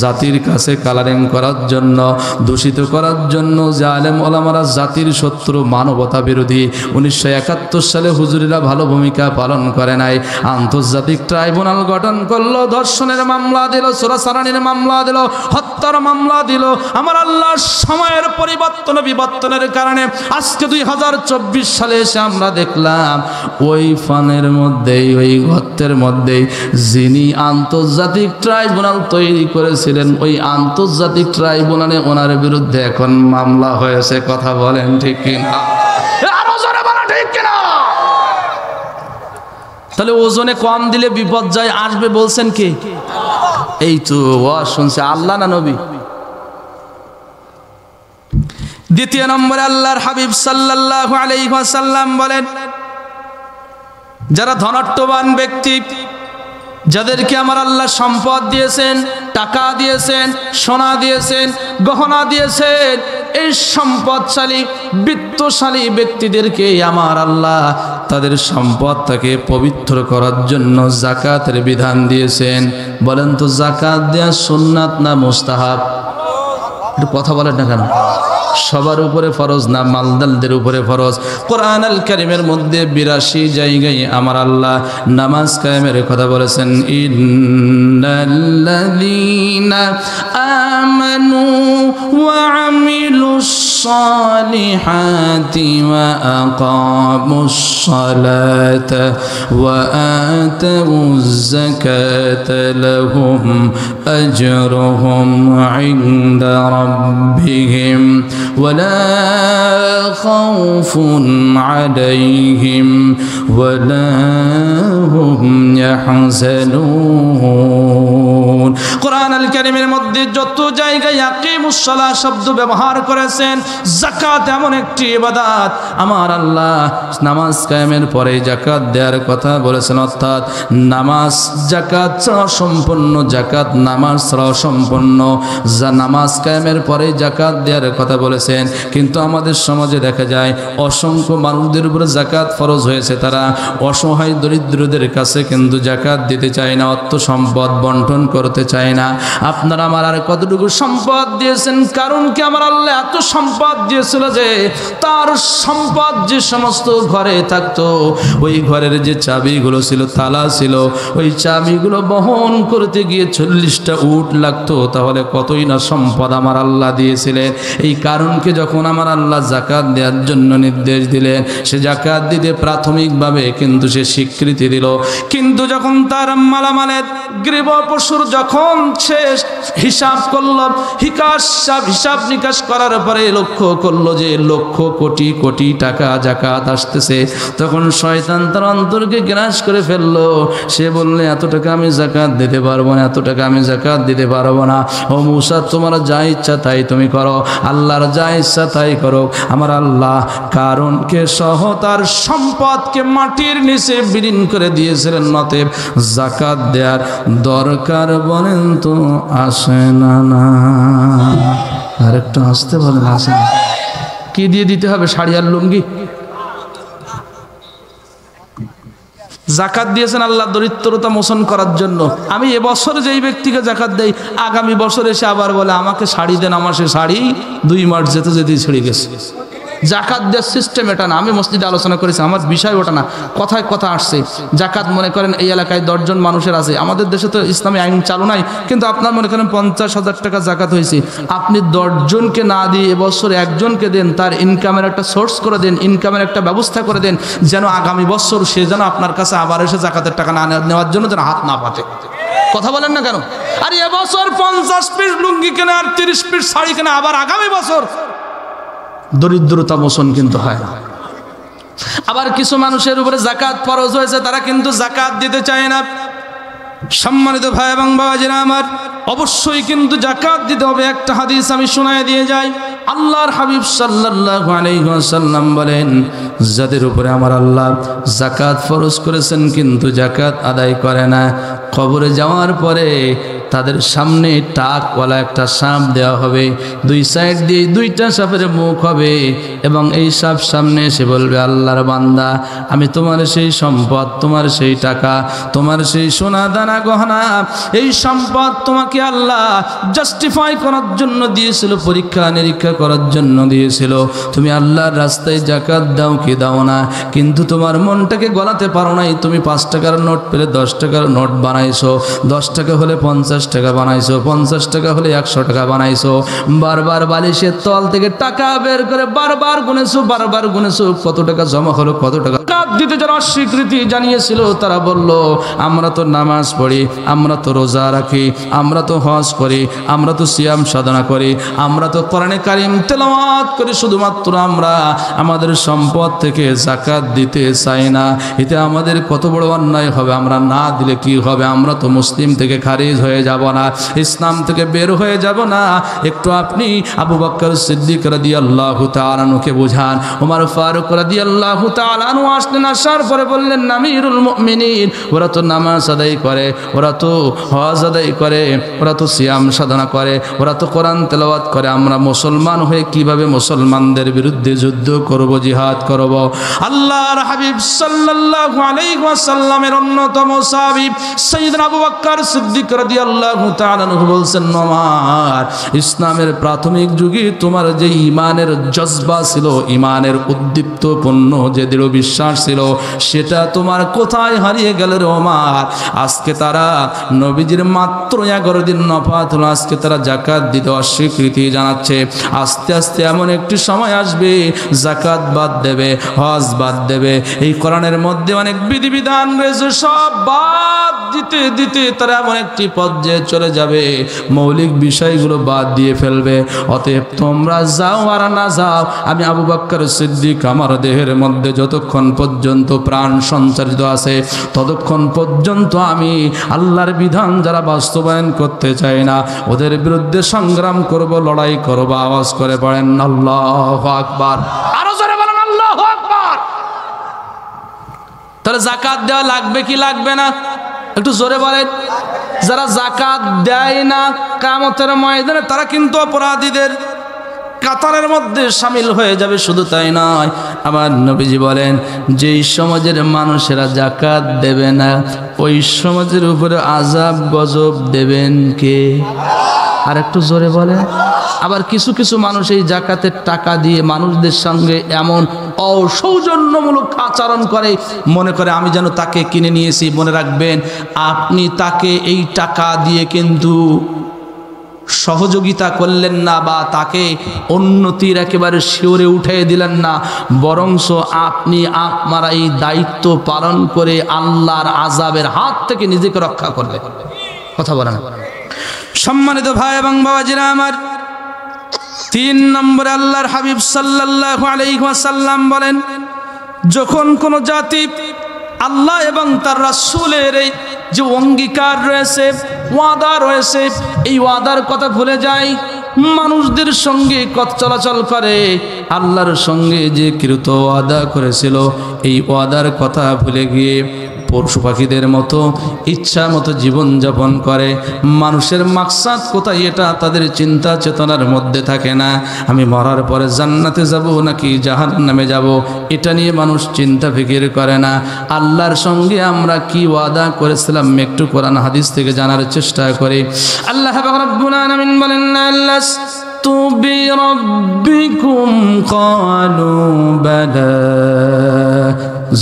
জাতির কাছে কালারিং করার জন্য, দূষিত করার জন্য। যে আলেম ওলামারা জাতির শত্রু, মানবতা বিরোধী, 1971 সালে হুজুরিরা ভালো ভূমিকা পালন করে নাই, আন্তর্জাতিক ট্রাইব্যুনাল গঠন করলো, ধর্ষণের মামলা দিল, চোরাচালান চোরানির মামলা দিল, হত্যার মামলা দিল। আমার আল্লাহ সময়ের পরিবর্তন বিবর্তনের কারণে আজকে 2024 সালে এসে আমরা দেখলাম ওই ফানের মধ্যেই, ওই গর্তের মধ্যেই যিনি আন্তর্জাতিক ট্রাইব্যুনাল তৈরি করেছিলেন, ওই আন্তর্জাতিক ট্রাইব্যুনালে ওনার বিরুদ্ধে এখন মামলা হয়েছে। কথা বলেন ঠিক কিনা? আরো জোরে বলেন ঠিক কিনা? তাহলে ওজনে কম দিলে বিপদ যায় আসবে বলছেন কে? এই তো ওয়াজ শুনছে আল্লাহ না নবী? দ্বিতীয় নম্বরে আল্লাহর হাবিব সাল্লাল্লাহু আলাইহি ওয়াসাল্লাম বলেন, যারা ধনাঢ্যবান ব্যক্তি, যাদেরকে আমার আল্লাহ সম্পদ দিয়েছেন, টাকা দিয়েছেন, সোনা দিয়েছেন, গহনা দিয়েছেন, এই সম্পদশালী বিত্তশালী ব্যক্তিদেরকে আমার আল্লাহ তাদের সম্পদটাকে পবিত্র করার জন্য যাকাতের বিধান দিয়েছেন। বলেন তো যাকাত দেওয়া সুন্নাত না মুস্তাহাব? একটু কথা বলেন না কেন? সবার উপরে ফরজ না মালদারদের উপরে ফরজ? কোরআন আল কারীমের মধ্যে 82 জায়গায় আমার আল্লাহ নামাজ কায়েমের কথা বলেছেন। ইন্নাল্লাযীনা আমানু ওয়া আমিলুস সালিহাতি ওয়া আকামুস সালাতা ওয়া আতাউজ যাকাতা লাহুম আজরুহুম ইনদা রাব্বিহিম ولا خوف عليهم ولا هم يحزنون। কোরআন আল কারীমের মধ্যে যত জায়গায় আকিমুস সালাহ শব্দ ব্যবহার করেছেন, যাকাত এমন একটি ইবাদত, আমার আল্লাহ নামাজ কায়েমের পরে যাকাত দেওয়ার কথা বলেছেন। অর্থাৎ নামাজ যাকাত ছাড়া সম্পূর্ণ, যাকাত নামাজ ছাড়া সম্পূর্ণ। যা নামাজ কায়েমের পরে যাকাত দেওয়ার কথা বলেছেন। কিন্তু আমাদের সমাজে দেখা যায় অসংখ্য মানুষদের উপরে যাকাত ফরজ হয়েছে, তারা অসহায় দরিদ্রদের কাছে কিন্তু যাকাত দিতে চায় না, অর্থ সম্পদ বন্টন করতে চায় না। আপনারা আমার আর কতটুকু সম্পদ দিয়েছেন? কারণ কি আমার আল্লাহ এত সম্পদ দিয়েছিল যে তার সম্পদ যে সমস্ত ঘরে থাকতো, ওই ঘরের যে চাবিগুলো ছিল, তালা ছিল, ওই চাবিগুলো বহন করতে গিয়ে 40টা উট লাগতো। তাহলে কতই না সম্পদ আমার আল্লাহ দিয়েছিলেন। এই কারণকে যখন আমার আল্লাহ যাকাত দেওয়ার জন্য নির্দেশ দিলেন, সে যাকাত দিতে প্রাথমিকভাবে কিন্তু সে স্বীকৃতি দিল। কিন্তু যখন তার মালামালের গৃহ পশুর যখন সে হিসাব করল, হিসাব নিকাশ করার পরে লক্ষ্য করলো যে লক্ষ কোটি কোটি টাকা যাকাত আসতেছে, তখন শয়তান তার অন্তরকে গ্রাস করে ফেললো। সে বললে এত টাকা আমি যাকাত দিতে পারবো না, এত টাকা আমি যাকাত দিতে পারবো না। ও মুসা, তোমার যা ইচ্ছা তাই তুমি করো, আল্লাহর যা ইচ্ছা তাই করো। আমার আল্লাহ কারণকে সহ তার সম্পদকে মাটির নিচে বিলীন করে দিয়েছিলেন। নতেব যাকাত দেওয়ার দরকার বলেন তো আসে না? না, আরেকটু আসতে বলেন আসে না? কি দিয়ে দিতে হবে? শাড়ি আর লুঙ্গি? যাকাত দিয়েছেন আল্লাহ দরিদ্রতা মোচন করার জন্য। আমি এবছর যেই ব্যক্তিকে যাকাত দেই, আগামী বছর এসে আবার বলে আমাকে শাড়ি দেন, আমার সে শাড়ি 2 মাস যেতে যেতেই ছেড়ে গেছে। জাকাত দেওয়ার সিস্টেম এটা না। আমি মসজিদে আলোচনা করেছি, আমার বিষয় ওটা না, কথায় কথা আসছে। জাকাত মনে করেন এই এলাকায় 10 জন মানুষের আছে, আমাদের দেশে তো ইসলামী আইন চালু নাই, কিন্তু আপনার মনে করেন 50,000 টাকা জাকাত হয়েছে, আপনি 10 জনকে না দিয়ে এবছর একজনকে দেন, তার ইনকামের একটা সোর্স করে দেন, ইনকামের একটা ব্যবস্থা করে দেন, যেন আগামী বছর সে যেন আপনার কাছে আবার এসে জাকাতের টাকা না নেওয়ার জন্য যেন হাত না পাতে। কথা বলেন না কেন? আর এবছর 50 পিস লুঙ্গি কেনে আর 30 পিস শাড়ি কেনে, আবার আগামী বছর দরিদ্রতা মোচন কিন্তু হয় না। আবার কিছু মানুষের উপরে যাকাত ফরজ হয়েছে, তারা কিন্তু যাকাত দিতে চায় না। সম্মানিত ভাই এবং বাবাজিরা আমার, অবশ্যই কিন্তু যাকাত দিতে হবে। একটা হাদিস আমি শোনায় দিয়ে যাই। আল্লাহর হাবিব সাল্লাল্লাহু আলাইহি ওয়াসাল্লাম বলেন, যাদের উপরে আমার আল্লাহ যাকাত ফরজ করেছেন কিন্তু যাকাত আদায় করে না, কবরে যাওয়ার পরে তাদের সামনে টাকওয়ালা একটা সাপ দেওয়া হবে, 2 সাইড দিয়ে 2টা সাপের মুখ হবে, এবং এই সাপ সামনে এসে বলবে, আল্লাহর বান্দা, আমি তোমার সেই সম্পদ, তোমার সেই টাকা, তোমার সেই সোনা দানা গহনা, এই সম্পদ তোমাকে আল্লাহ জাস্টিফাই করার জন্য দিয়েছিল, পরীক্ষা নিরীক্ষা করার জন্য দিয়েছিল। তুমি আল্লাহর রাস্তায় যাকাত দাও কি দাও না, কিন্তু তোমার মনটাকে গলাতে পারো নাই। তুমি 5 টাকার নোট পেলে 10 টাকার নোট বানাইছো, 10 টাকা হলে 50 টাকা বানাইছো, 50 টাকা হলে 100 টাকা বানাইছো। বারবার বালিশের তল থেকে টাকা বের করে বারবার গুনেছো, কত টাকা জমা হলো, কত টাকা। যাকাত দিতে যারা স্বীকৃতি জানিয়েছিল তারা বলল, আমরা তো নামাজ পড়ি, আমরা তো রোজা রাখি, আমরা তো হজ করি, আমরা তো সিয়াম সাধনা করি, আমরা তো কোরআনে কারিম তেলাওয়াত করি, শুধুমাত্র আমরা আমাদের সম্পদ থেকে যাকাত দিতে চাই না। এতে আমাদের কত বড় অন্যায় হবে, আমরা না দিলে কি হবে? আমরা তো মুসলিম থেকে খারিজ হয়ে যাব না, ইসলাম থেকে বের হয়ে যাব না? একটু আপনি আবু বকর সিদ্দিক রাদিয়াল্লাহু তাআলা আনহুকে বোঝান। ওমর ফারুক রাদিয়াল্লাহু তাআলা আনহু আসলেন, আসার পরে বললেন, আমিরুল মুমিনিন, ওরা তো নামাজ আদায় করে, ওরা তো হজ আদায় করে, ওরা তো সিয়াম সাধনা করে, ওরা তো কোরআন তেলাওয়াত করে, আমরা মুসলমান হয়ে কিভাবে মুসলমানদের বিরুদ্ধে যুদ্ধ করব, জিহাদ করব? আল্লাহর হাবিব সাল্লাল্লাহু আলাইহি ওয়াসাল্লামের অন্যতম সাহাবী সাইয়েদনা আবু বকর সিদ্দিক রাদিয়াল্লাহু তাআলা আনহু বলছেন, ওমর, ইসলামের প্রাথমিক যুগে তোমার যে ঈমানের জজবা ছিল, ঈমানের উদ্দীপ্তপূর্ণ যে দৃঢ় বিশ্বাস ছিল, সেটা তোমার কোথায় হারিয়ে গেল রে ওমর? আজকে তারা নবীজির মাত্র 11 দিন নফাত হলো, আজকে তারা যাকাত দিতে অস্বীকৃতি জানাচ্ছে। আস্তে আস্তে এমন একটি সময় আসবে যাকাত বাদ দেবে, হজ বাদ দেবে, এই কোরআনের মধ্যে অনেক বিধিবিধান রয়েছে সব বাদ দিতে দিতে তারা এমন একটি পর্যায়ে চলে যাবে মৌলিক বিষয়গুলো বাদ দিয়ে ফেলবে। অতএব তোমরা যাও আর না যাও, আমি আবু বকর সিদ্দিক আমার দেহের মধ্যে যতক্ষণ পর্যন্ত প্রাণ সঞ্চারিত আছে ততক্ষণ পর্যন্ত আমি আল্লাহর বিধান যারা বাস্তবায়ন করতে চাই না ওদের বিরুদ্ধে সংগ্রাম করব, লড়াই করব। আওয়াজ করে পড়েন আল্লাহু আকবার, আরো জোরে বলেন আল্লাহু আকবার। তাহলে যাকাত দেওয়া লাগবে কি লাগবে না? একটু জোরে বলেন। যারা যাকাত দেয় না কিয়ামতের ময়দানে তারা কিন্তু অপরাধীদের কাতারের মধ্যে শামিল হয়ে যাবে। শুধু তাই নয়, আমার নবীজি বলেন, যেই সমাজের মানুষেরা যাকাত দেবে না ওই সমাজের উপরে আযাব গজব দেবেন কে? আর একটু জোরে বলে। আবার কিছু কিছু মানুষ এই যাকাতের টাকা দিয়ে মানুষদের সঙ্গে এমন অসৌজন্যমূলক আচরণ করে, মনে করে আমি যেন তাকে কিনে নিয়েছি। মনে রাখবেন, আপনি তাকে এই টাকা দিয়ে কিন্তু সহযোগিতা করলেন না বা তাকে উন্নতির একেবারে শিওরে উঠিয়ে দিলেন না, বরঞ্চ আপনি আপনার এই দায়িত্ব পালন করে আল্লাহর আযাবের হাত থেকে নিজেকে রক্ষা করলেন। কথা বলেন। সম্মানিত ভাই এবং বাবাজিরা আমার, 3 নম্বরে আল্লাহর হাবিব সাল্লাল্লাহু আলাইহি ওয়াসাল্লাম বলেন, যখন কোন জাতি আল্লাহ এবং তার রাসূলের এই যে অঙ্গীকার রয়েছে, ওয়াদা রয়েছে, এই ওয়াদার কথা ভুলে যায়, মানুষদের সঙ্গে কথা চলাচল করে, আল্লাহর সঙ্গে যে কৃত ওয়াদা করেছিল এই ওয়াদার কথা ভুলে গিয়ে পশু পাখিদের মতো ইচ্ছা মতো জীবনযাপন করে, মানুষের মাকসাদ কোথায় এটা তাদের চিন্তা চেতনার মধ্যে থাকে না। আমি মরার পরে জান্নাতে যাব নাকি জাহান্নামে যাব এটা নিয়ে মানুষ চিন্তা ফিকির করে না। আল্লাহর সঙ্গে আমরা কি ওয়াদা করেছিলাম একটু কোরআন হাদিস থেকে জানার চেষ্টা করি। আল্লাহ রাব্বুল আলামিন বলেন, আলাস্তু বিরাব্বিকুম ক্বালু বালা।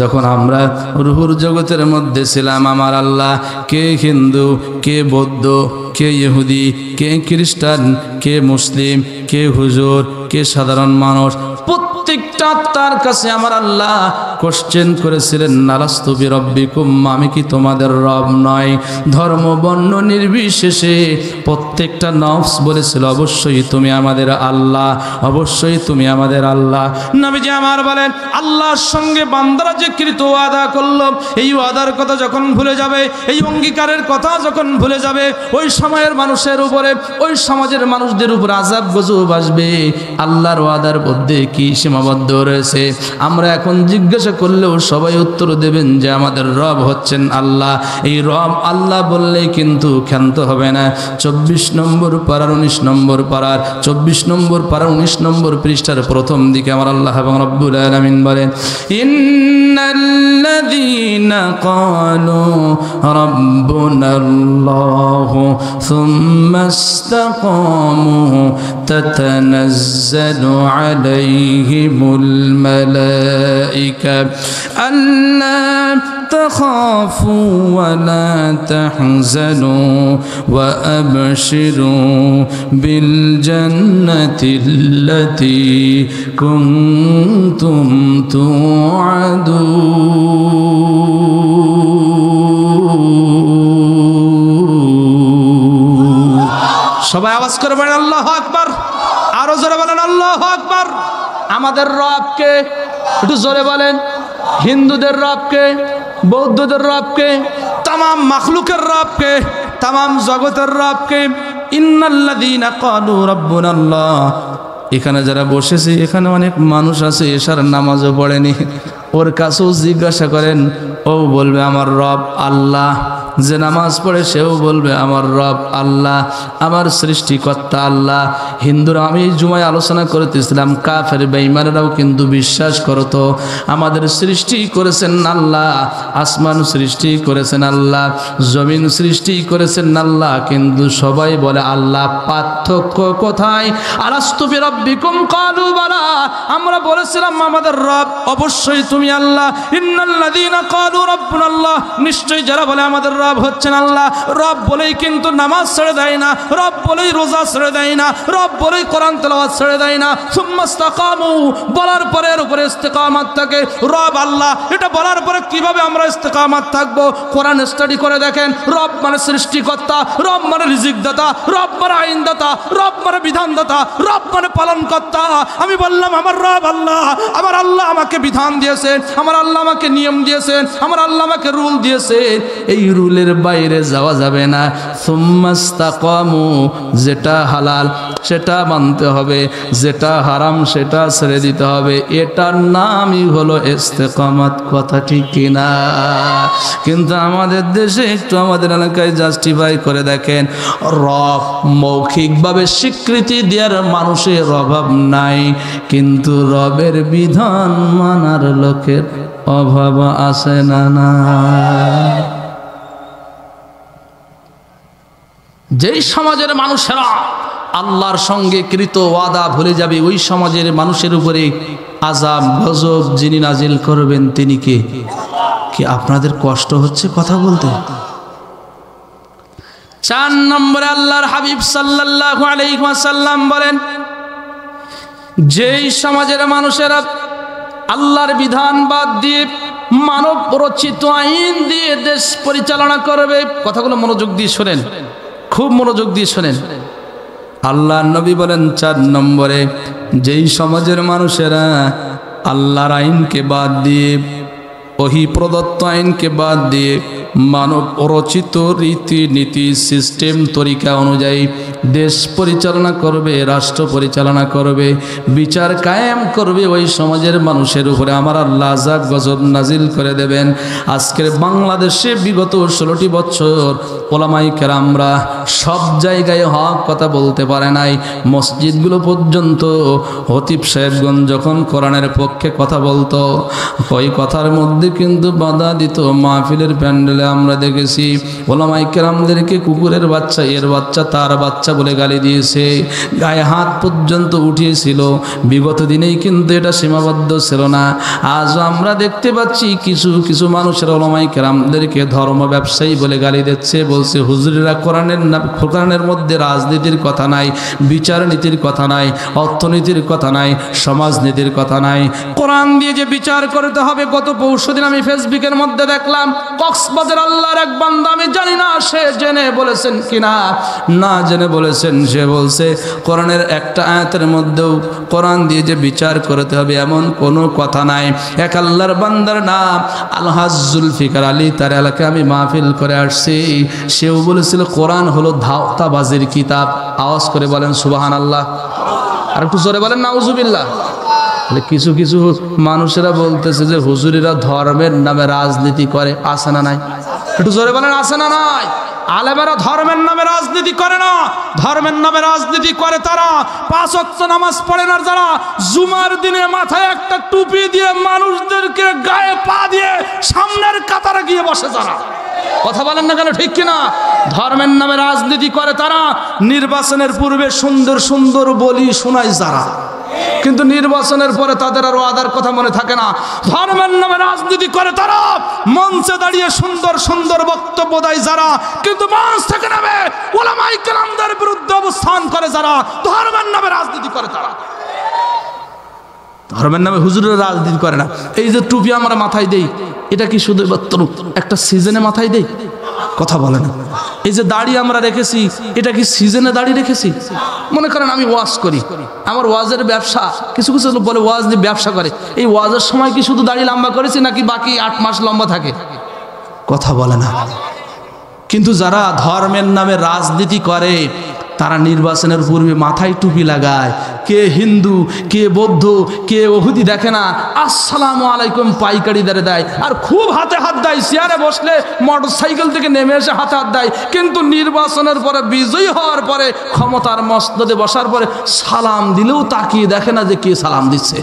যখন আমরা রুহুর জগতের মধ্যে ছিলাম, আমার আল্লাহ, কে হিন্দু, কে বৌদ্ধ, কে ইহুদি, কে খ্রিস্টান, কে মুসলিম, কে হুজুর, কে সাধারণ মানুষ, প্রত্যেকটা তার কাছে আমার আল্লাহ কোশ্চেন করেছিলেন, আলাস্তু বিরাব্বিকুম, আমি কি তোমাদের রব নয়? ধর্ম বর্ণ নির্বিশেষে প্রত্যেকটা নফস বলেছিল, অবশ্যই তুমি আমাদের আল্লাহ, অবশ্যই তুমি আমাদের আল্লাহ। নবীজি আমার বলেন, আল্লাহর সঙ্গে বান্দারা যে কৃত ওয়াদা করল, এই ওয়াদার কথা যখন ভুলে যাবে, এই অঙ্গীকারের কথা যখন ভুলে যাবে, ওই সময়ের মানুষের উপরে, ওই সমাজের মানুষদের উপর আযাব গজব আসবে। আল্লাহর ওয়াদার মধ্যে কি সীমাবদ্ধ রয়েছে? আমরা এখন জিজ্ঞাসা করলেও সবাই উত্তর দেবেন যে আমাদের রব হচ্ছেন আল্লাহ। এই রব আল্লাহ বললেই কিন্তু ক্ষান্ত হবে না। 24 নম্বর পারার 19 নম্বর পারার 24 নম্বর পারার 19 নম্বর পৃষ্ঠার প্রথম দিকে আমার আল্লাহ এবং রব্বুল আলামিন বলেন, ইন্নাল الذين قالوا ربنا الله ثم استقاموا تتنزل عليهم الملائكة ألا تخافوا ولا تحزنوا وأبشروا بالجنة التي كنتم توعدون সবাই আওয়াজ করে বলেন আল্লাহু আকবার আরো জোরে বলেন আল্লাহু আকবার আমাদের রবকে একটু জোরে বলেন হিন্দুদের রবকে বৌদ্ধদের রবকে तमाम মাখলুকের রবকে तमाम জগতের রবকে ইন্নাল্লাযীনা ক্বালু রাব্বুনাল্লাহ এখানে যারা বসেছে এখানে অনেক মানুষ আছে এশার নামাজও পড়েনি ওর কাছেও জিজ্ঞাসা করেন ও বলবে আমার রব আল্লাহ যে নামাজ পড়ে সেও বলবে আমার রব আল্লাহ আমার সৃষ্টিকর্তা আল্লাহ হিন্দুরা আমি জুমায় আলোচনা করতেছিলাম কাফের বেঈমানরাও কিন্তু বিশ্বাস করতো আমাদের সৃষ্টি করেছেন আল্লাহ আসমান সৃষ্টি করেছেন আল্লাহ জমিন সৃষ্টি করেছেন আল্লাহ কিন্তু সবাই বলে আল্লাহ পার্থক্য কোথায় আলাস্তু বিরাব্বিকুম ক্বালু বালা আমরা বলেছিলাম আমাদের রব অবশ্যই তুমি আল্লাহ ইন্নাল্লাযীনা ক্বালু রাব্বুনাল্লাহ নিশ্চয়ই যারা বলে আমাদের রব হচ্ছেন আল্লাহ রব বলেই কিন্তু নামাজ ছেড়ে দেয় না রব বলেই রোজা ছেড়ে দেয় না রব বলেই কোরআন তেলাওয়াত ছেড়ে দেয় না সুম্মা ইসতাকামু বলার পরে এর উপরে ইস্তেকামাত থাকে রব আল্লাহ এটা বলার পরে কিভাবে আমরা ইস্তেকামাত থাকবো কোরআন স্টাডি করে দেখেন রব মানে সৃষ্টিকর্তা রব মানে রিজিকদাতা রব মানে আইনদাতা রব মানে বিধানদাতা রব মানে পালনকর্তা আমি বললাম আমার রব আল্লাহ আমার আল্লাহ আমাকে বিধান দিয়েছেন আমার আল্লাহ আমাকে নিয়ম দিয়েছেন আমার আল্লাহ আমাকে রুল দিয়েছেন এই রুলের বাইরে যাওয়া যাবে না সুম্মাস্তাকামু যেটা হালাল সেটা মানতে হবে যেটা হারাম সেটা ছেড়ে দিতে হবে এটার নামই হলো ইস্তেকামাত কথা ঠিক কিনা কিন্তু আমাদের দেশে একটু আমাদের এলাকায় জাস্টিফাই করে দেখেন রব মৌখিকভাবে স্বীকৃতি দেওয়ার মানুষের অভাব নাই কিন্তু রবের বিধান মানার লোকের অভাব আছে না না যেই সমাজের মানুষেরা আল্লাহর সঙ্গে কৃত ওয়াদা ভুলে যাবে ওই সমাজের মানুষের উপরে আযাব গজব যিনি নাজিল করবেন তিনি কে কি আপনাদের কষ্ট হচ্ছে কথা বলতে 4 নম্বরে আল্লাহর হাবিব সাল্লাল্লাহু আলাইহি ওয়াসাল্লাম বলেন যেই সমাজের মানুষেরা আল্লাহর বিধান বাদ দিয়ে মানব রচিত আইন দিয়ে দেশ পরিচালনা করবে কথাগুলো মনোযোগ দিয়ে শোনেন খুব মনোযোগ দিয়ে শোনেন আল্লাহর নবী বলেন 4 নম্বরে যেই সমাজের মানুষেরা আল্লাহর আইনকে বাদ দিয়ে ওহী প্রদত্ত আইনকে বাদ দিয়ে মানব রচিত রীতিনীতি সিস্টেম তরিকা অনুযায়ী দেশ পরিচালনা করবে রাষ্ট্র পরিচালনা করবে বিচার কায়েম করবে ওই সমাজের মানুষের উপরে আমার আল্লাহ আযাব গজব নাজিল করে দেবেন আজকের বাংলাদেশে বিগত 16টি বছর ওলামায়ে কেরামরা সব জায়গায় হক কথা বলতে পারে নাই মসজিদগুলো পর্যন্ত খতিব সাহেবগঞ্জ যখন কোরআনের পক্ষে কথা বলতো ওই কথার মধ্যে কিন্তু বাধা দিত মাহফিলের প্যান্ডেলে আমরা দেখেছি ওলামায়ে কেরামদেরকে কুকুরের বাচ্চা এর বাচ্চা তার বাচ্চা বলে গালি দিয়েছে গায়ে হাত পর্যন্ত উঠিয়েছিল বিগত দিনেই কিন্তু এটা সীমাবদ্ধ ছিল না আজও আমরা দেখতে পাচ্ছি কিছু কিছু মানুষের ওলামায়ে কেরামদেরকে ধর্ম ব্যবসায়ী বলে গালি দিচ্ছে বলছে হুজুরেরা কোরআনের মধ্যে রাজনীতির কথা নাই বিচার নীতির কথা নাই অর্থনীতির কথা নাই সমাজনীতির কথা নাই কোরআন দিয়ে যে বিচার করতে হবে গত পরশুদিন আমি ফেসবুকের মধ্যে দেখলাম কক্সবাজার আল্লাহর এক বান্দা আমি জানি না সে জেনে বলেছেন কিনা না জেনে বলেছেন সে বলছে কোরআনের একটা আয়াতের মধ্যেও কোরআন দিয়ে যে বিচার করতে হবে এমন কোনো কথা নাই এক আল্লাহর বান্দার নাম আলহাজ জুলফিকার আলী তার এলাকায় আমি মাহফিল করে আসছি সেও বলেছিল কোরআন হলো ধাওতাবাজির কিতাব আওয়াজ করে বলেন সুবহানাল্লাহ আর একটু জোরে বলেন নাউজুবিল্লাহ কিছু কিছু মানুষেরা বলতেছে যে হুজুরিরা ধর্মের নামে রাজনীতি করে আছে না নাই একটু জোরে বলেন আছে না নাই আলেমেরা ধর্মের নামে রাজনীতি করে না, ধর্মের নামে রাজনীতি করে তারা। 5 ওয়াক্ত নামাজ পড়ে না যারা, জুমার দিনে মাথায় একটা টুপি দিয়ে মানুষদেরকে গায়ে পা দিয়ে সামনের কাতারে গিয়ে বসে যারা। কথা বলেন না কেন, ঠিক কিনা? ধর্মের নামে রাজনীতি করে তারা। নির্বাচনের পূর্বে সুন্দর সুন্দর বলি শোনায় যারা, কিন্তু নির্বাচনের পরে তাদের আর ওয়াদার কথা মনে থাকে না। ধর্মের নামে রাজনীতি করে তারা। মঞ্চে দাঁড়িয়ে সুন্দর সুন্দর বক্তব্য দেয় যারা, কিন্তু মঞ্চ থেকে নামে উলামায়ে কেরামদের বিরুদ্ধে অবস্থান করে যারা। ধর্মের নামে রাজনীতি করে তারা, ধর্মের নামে হুজুরের রাজনীতি করে না। এই যে টুপি আমরা মাথায় দেই, এটা কি শুধু একটা সিজনে মাথায় দেই? কথা বলে না। এই যে দাড়ি আমরা রেখেছি, এটা কি সিজনে দাড়ি রেখেছি? মনে করেন আমি ওয়াজ করি, আমার ওয়াজের ব্যবসা, কিছু কিছু লোক বলে ওয়াজ নিয়ে ব্যবসা করে। এই ওয়াজের সময় কি শুধু দাড়ি লম্বা করেছি নাকি বাকি 8 মাস লম্বা থাকে? কথা বলে না। কিন্তু যারা ধর্মের নামে রাজনীতি করে তারা নির্বাচনের পূর্বে মাথায় টুপি লাগায়। কে হিন্দু, কে বৌদ্ধ, কে ওহুদি দেখে না, আসসালামু আলাইকুম পাইকারি দরে দেয়, আর খুব হাতে হাত দেয়। চেয়ারে বসলে মোটর সাইকেল থেকে নেমে এসে হাতে হাত দেয়। কিন্তু নির্বাচনের পরে, বিজয়ী হওয়ার পরে, ক্ষমতার মসনদে বসার পরে সালাম দিলেও তাকিয়ে দেখে না যে কে সালাম দিচ্ছে।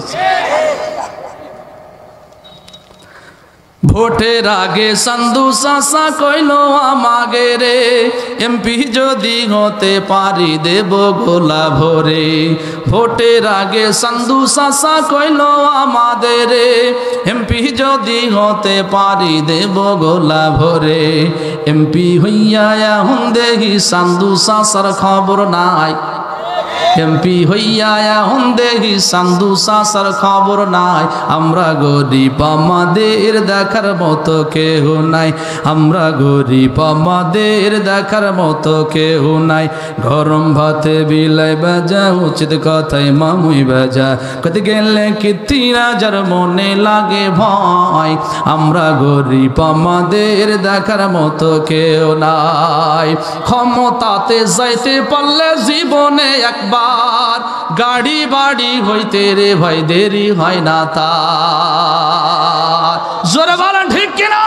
ভোটের আগে সান্দু চাচা কইল আমাগে রে, এমপি যদি হতে পারি দেব গোলা ভরে। ভোটের আগে সান্দু চাচা কইল আমাদের রে, এমপি যদি হতে পারি দেব গোলা ভরে। এমপি হইয়া এখন দেখি সান্দু চাচার খবর নাই, এমপি হইয়া এখন দেখি সান্দু চাচার খবর নাই। আমরা গরিব আমাদের দেখার মতো কেউ নাই, আমরা গরিব আমাদের দেখার মতো কেউ নাই। গরম ভাতে বিলাই বাজা, উচিত কথায় মামুই বাজা, কত গেলে কীর্তি রাজার মনে লাগে ভয়। আমরা গরিব আমাদের দেখার মতো কেউ নাই। ক্ষমতাতে যাইতে পারলে জীবনে একবার গাড়ি বাড়ি হইতে রে ভাই দেরি হয় না তার। জোরে বলেন ঠিক কিনা?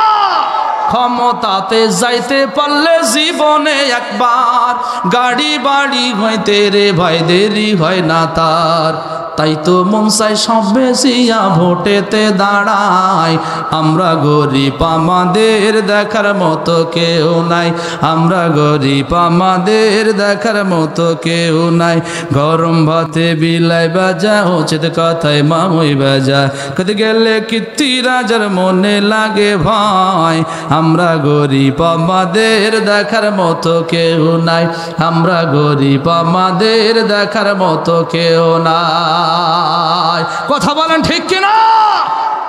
ক্ষমতাতে যাইতে পারলে জীবনে একবার গাড়ি বাড়ি হইতে রে ভাই দেরি হয় না তার। তাই তো মন চাই সব বেশিয়া ভোটেতে দাঁড়ায়। আমরা গরিব আমাদের দেখার মতো কেউ নাই, আমরা গরিব আমাদের দেখার মতো কেউ নাই। গরম ভাতে বিলাই বাজা, উচিত কথায় মামুই বাজা, কত গেলে কীর্তি রাজার মনে লাগে ভয়। আমরা গরিব আমাদের দেখার মতো কেউ নাই, আমরা গরিব আমাদের দেখার মতো কেউ নাই। কথা বলেন ঠিক কিনা?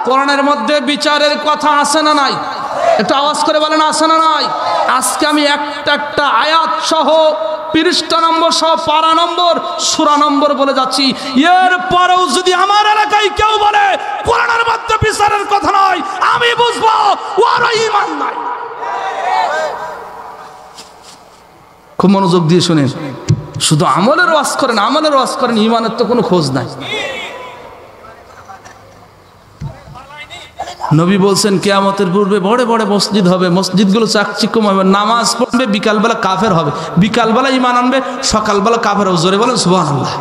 কোরআনের মধ্যে বিচারের কথা আছে না নাই? একটু আওয়াজ করে বলেন আছে না নাই? আজকে আমি একটা একটা আয়াত সহ, পৃষ্ঠা নম্বর সহ, পারা নম্বর, সূরা নম্বর বলে যাচ্ছি। এর পরেও যদি আমার এলাকায় কেউ বলে কোরআনের মধ্যে বিচারের কথা নয়, আমি বুঝবো ওর ঈমান নাই। খুব মনোযোগ দিয়ে শুনেন। শুধু আমলের ওয়াজ করেন, আমলের ওয়াজ করেন, ঈমানের তো কোনো খোঁজ নাই। নবী বলছেন কিয়ামতের পূর্বে বড় বড় মসজিদ হবে, মসজিদগুলো চাকচিক্যম হবে, নামাজ পড়বে, বিকালবেলা কাফের হবে, বিকালবেলা ঈমান আনবে, সকালবেলা কাফের হবে। জোরে বলেন সুবহানাল্লাহ।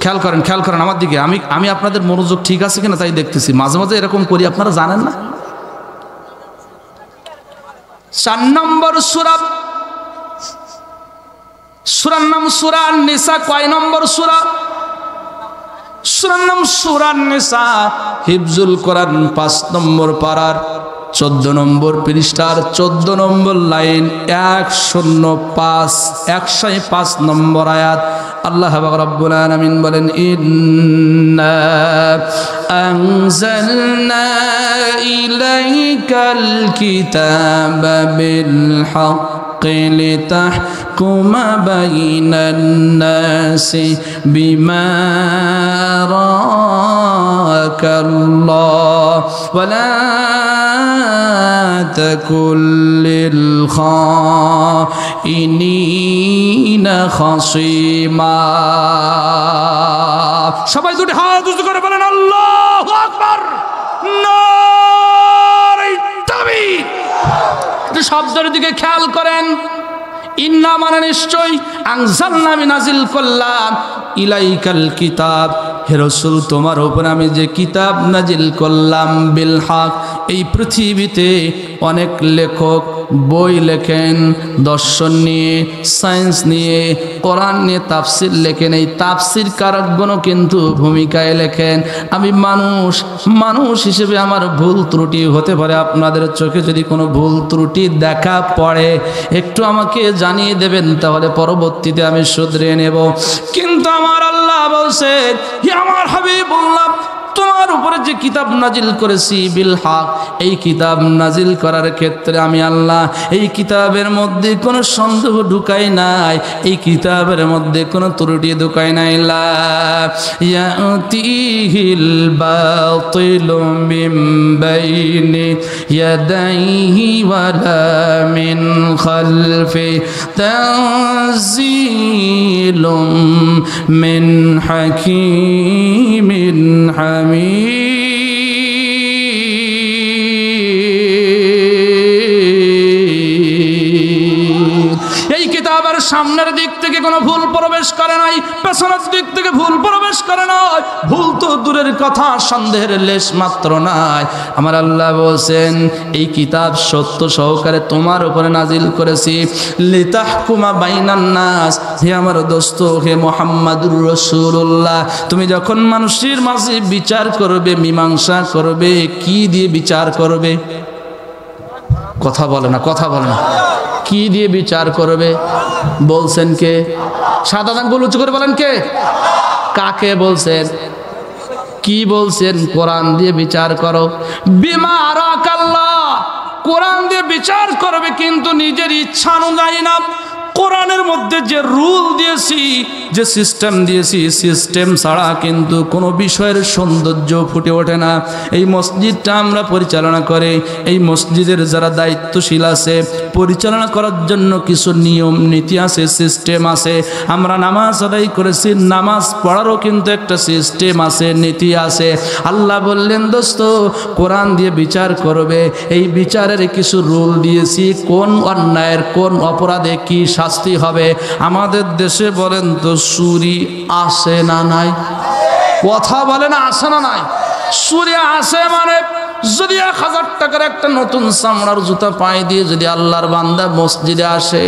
খেয়াল করেন, খেয়াল করেন আমার দিকে। আমি আপনাদের মনোযোগ ঠিক আছে কিনা তাই দেখতেছি। মাঝে মাঝে এরকম করি, আপনারা জানেন না। 4 নম্বর সূরা, সূরার নাম সূরা আন-নিসা। কয় নম্বর সূরা? সূরার নাম সূরা আন-নিসা। হিফজুল কোরআন 5 নম্বর পারার 14 নম্বর পৃষ্ঠার 14 নম্বর লাইন, 105 নম্বর আয়াত। আল্লাহ রাব্বুল আলামিন বলেন, ইন্না আনজালনা ইলাইকাল কিতাবা বিল হক লিতাহকুমা বাইনান নাসি বিমা রাকাল্লাহ ওয়া লা তাকুল লিল খাইনিনা খাসিমা। সবাই দুটি হাত উঁচু করে বলেন আল্লাহু আকবার। শব্দের দিকে খেয়াল করেন। ইন্না মানে নিশ্চয়, আনজালনা আমি নাজিল করলাম, ইলাইকাল কিতাব, হে রাসূল তোমার উপর আমি যে কিতাব নাজিল করলাম, বিল হক। এই পৃথিবীতে অনেক লেখক বই লেখেন, দর্শন নিয়ে, সায়েন্স নিয়ে, কোরআন নিয়ে তাফসির লেখেন। এই তাফসির কারকগণও কিন্তু ভূমিকায় লেখেন। আমি মানুষ হিসেবে আমার ভুল ত্রুটি হতে পারে। আপনাদের চোখে যদি কোনো ভুল ত্রুটি দেখা পড়ে একটু আমাকে জানিয়ে দেবেন, তাহলে পরবর্তীতে আমি শুধরে নেব। কিন্তু আমার আল্লাহ বলছেন, হে আমার হাবিবুল্লাহ, তোমার উপরে যে কিতাব নাজিল করেছি বিল হক, এই কিতাব নাজিল করার ক্ষেত্রে আমি আল্লাহ এই কিতাবের মধ্যে কোনো সন্দেহ ঢুকাই নাই, এই কিতাবের মধ্যে কোনো ত্রুটি ঢুকাই নাই। লা ইয়াতিহিল বাতিলু মিন বাইনি ইয়াদাইহি ওয়ালা মিন খালফি তানজিলুম মিন হাকীমিন হামিদ। এই কিতাবের সামনের দিক থেকে কোনো ভুল প্রবেশ করে নাই, পেছনের দিক থেকে ভুল প্রবেশ করে নাই। ভুল তো দূরের কথা, সন্দেহের লেশ মাত্র নাই। আমার আল্লাহ বলছেন, এই কিতাব সত্য সহকারে তোমার উপরে নাজিল করেছি, লিতাহকুমা বাইনান নাস। হে আমার দোস্ত, হে মুহাম্মাদুর রাসূলুল্লাহ, তুমি যখন মানুষের মাঝে বিচার করবে, মীমাংসা করবে, কি দিয়ে বিচার করবে? কথা বলে না, কথা বলে না। কি দিয়ে বিচার করবে বলছেন কে? সাদা আঙ্গুল উঁচু করে বলেন কে? কাকে বলছেন? কি বলছেন? কোরআন দিয়ে বিচার করো। বিমা আরাকাল্লাহ, কোরআন দিয়ে বিচার করবে, কিন্তু নিজের ইচ্ছা অনুযায়ী না। কোরআনের মধ্যে যে রুল দিয়েছি, যে সিস্টেম দিয়েছি, সিস্টেম ছাড়া কিন্তু কোনো বিষয়ের সৌন্দর্য ফুটে ওঠে না। এই মসজিদটা আমরা পরিচালনা করে, এই মসজিদের যারা দায়িত্বশীল আছে, পরিচালনা করার জন্য কিছু নিয়ম নীতি আছে, সিস্টেম আছে। আমরা নামাজ আদায় করেছি, নামাজ পড়ারও কিন্তু একটা সিস্টেম আছে, নীতি আছে। আল্লাহ বললেন, দোস্ত কোরআন দিয়ে বিচার করবে, এই বিচারের কিছু রুল দিয়েছি, কোন অন্যায়ের কোন অপরাধে কি শাস্তি হবে। আমাদের দেশে বলেন তো চুরি আছে না নাই? কথা বলে না, আছে না নাই? চুরি আছে মানে যদি 1000 টাকার একটা নতুন চামড়ার জুতা পায়ে দিয়ে যদি আল্লাহর বান্দা মসজিদে আসে,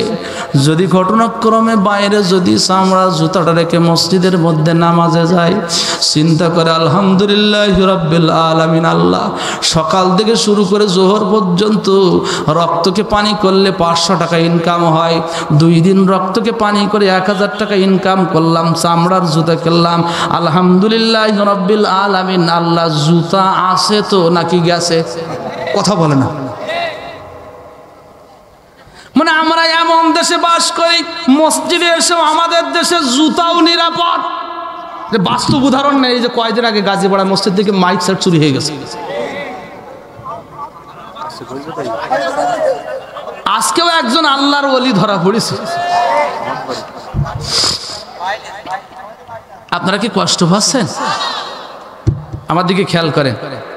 যদি ঘটনাক্রমে বাইরে যদি চামড়ার জুতাটা রেখে মসজিদের মধ্যে নামাজে যায়, চিন্তা করে আলহামদুলিল্লাহ রাব্বিল আলামিন, আল্লাহ সকাল থেকে শুরু করে জোহর পর্যন্ত রক্তকে পানি করলে 500 টাকা ইনকাম হয়। 2 দিন রক্তকে পানি করে 1000 টাকা ইনকাম করলাম, চামড়ার জুতা কিনলাম। আলহামদুলিল্লাহ রাব্বিল আলামিন। আল্লাহ জুতা আছে তো নাকি গেছে? কথা বলে না। মানে আমরা এমন দেশে বাস করি, মসজিদে এসেও আমাদের দেশে জুতাও নিরাপদ। বাস্তব উদাহরণ নেই, যে কয়েকদিন আগে গাজীপাড়া মসজিদ থেকে মাইক সেট চুরি হয়ে গেছে। আজকেও একজন আল্লাহর ওলি ধরা পড়েছে। আপনারা কি কষ্ট পাচ্ছেন? আমার দিকে খেয়াল করেন।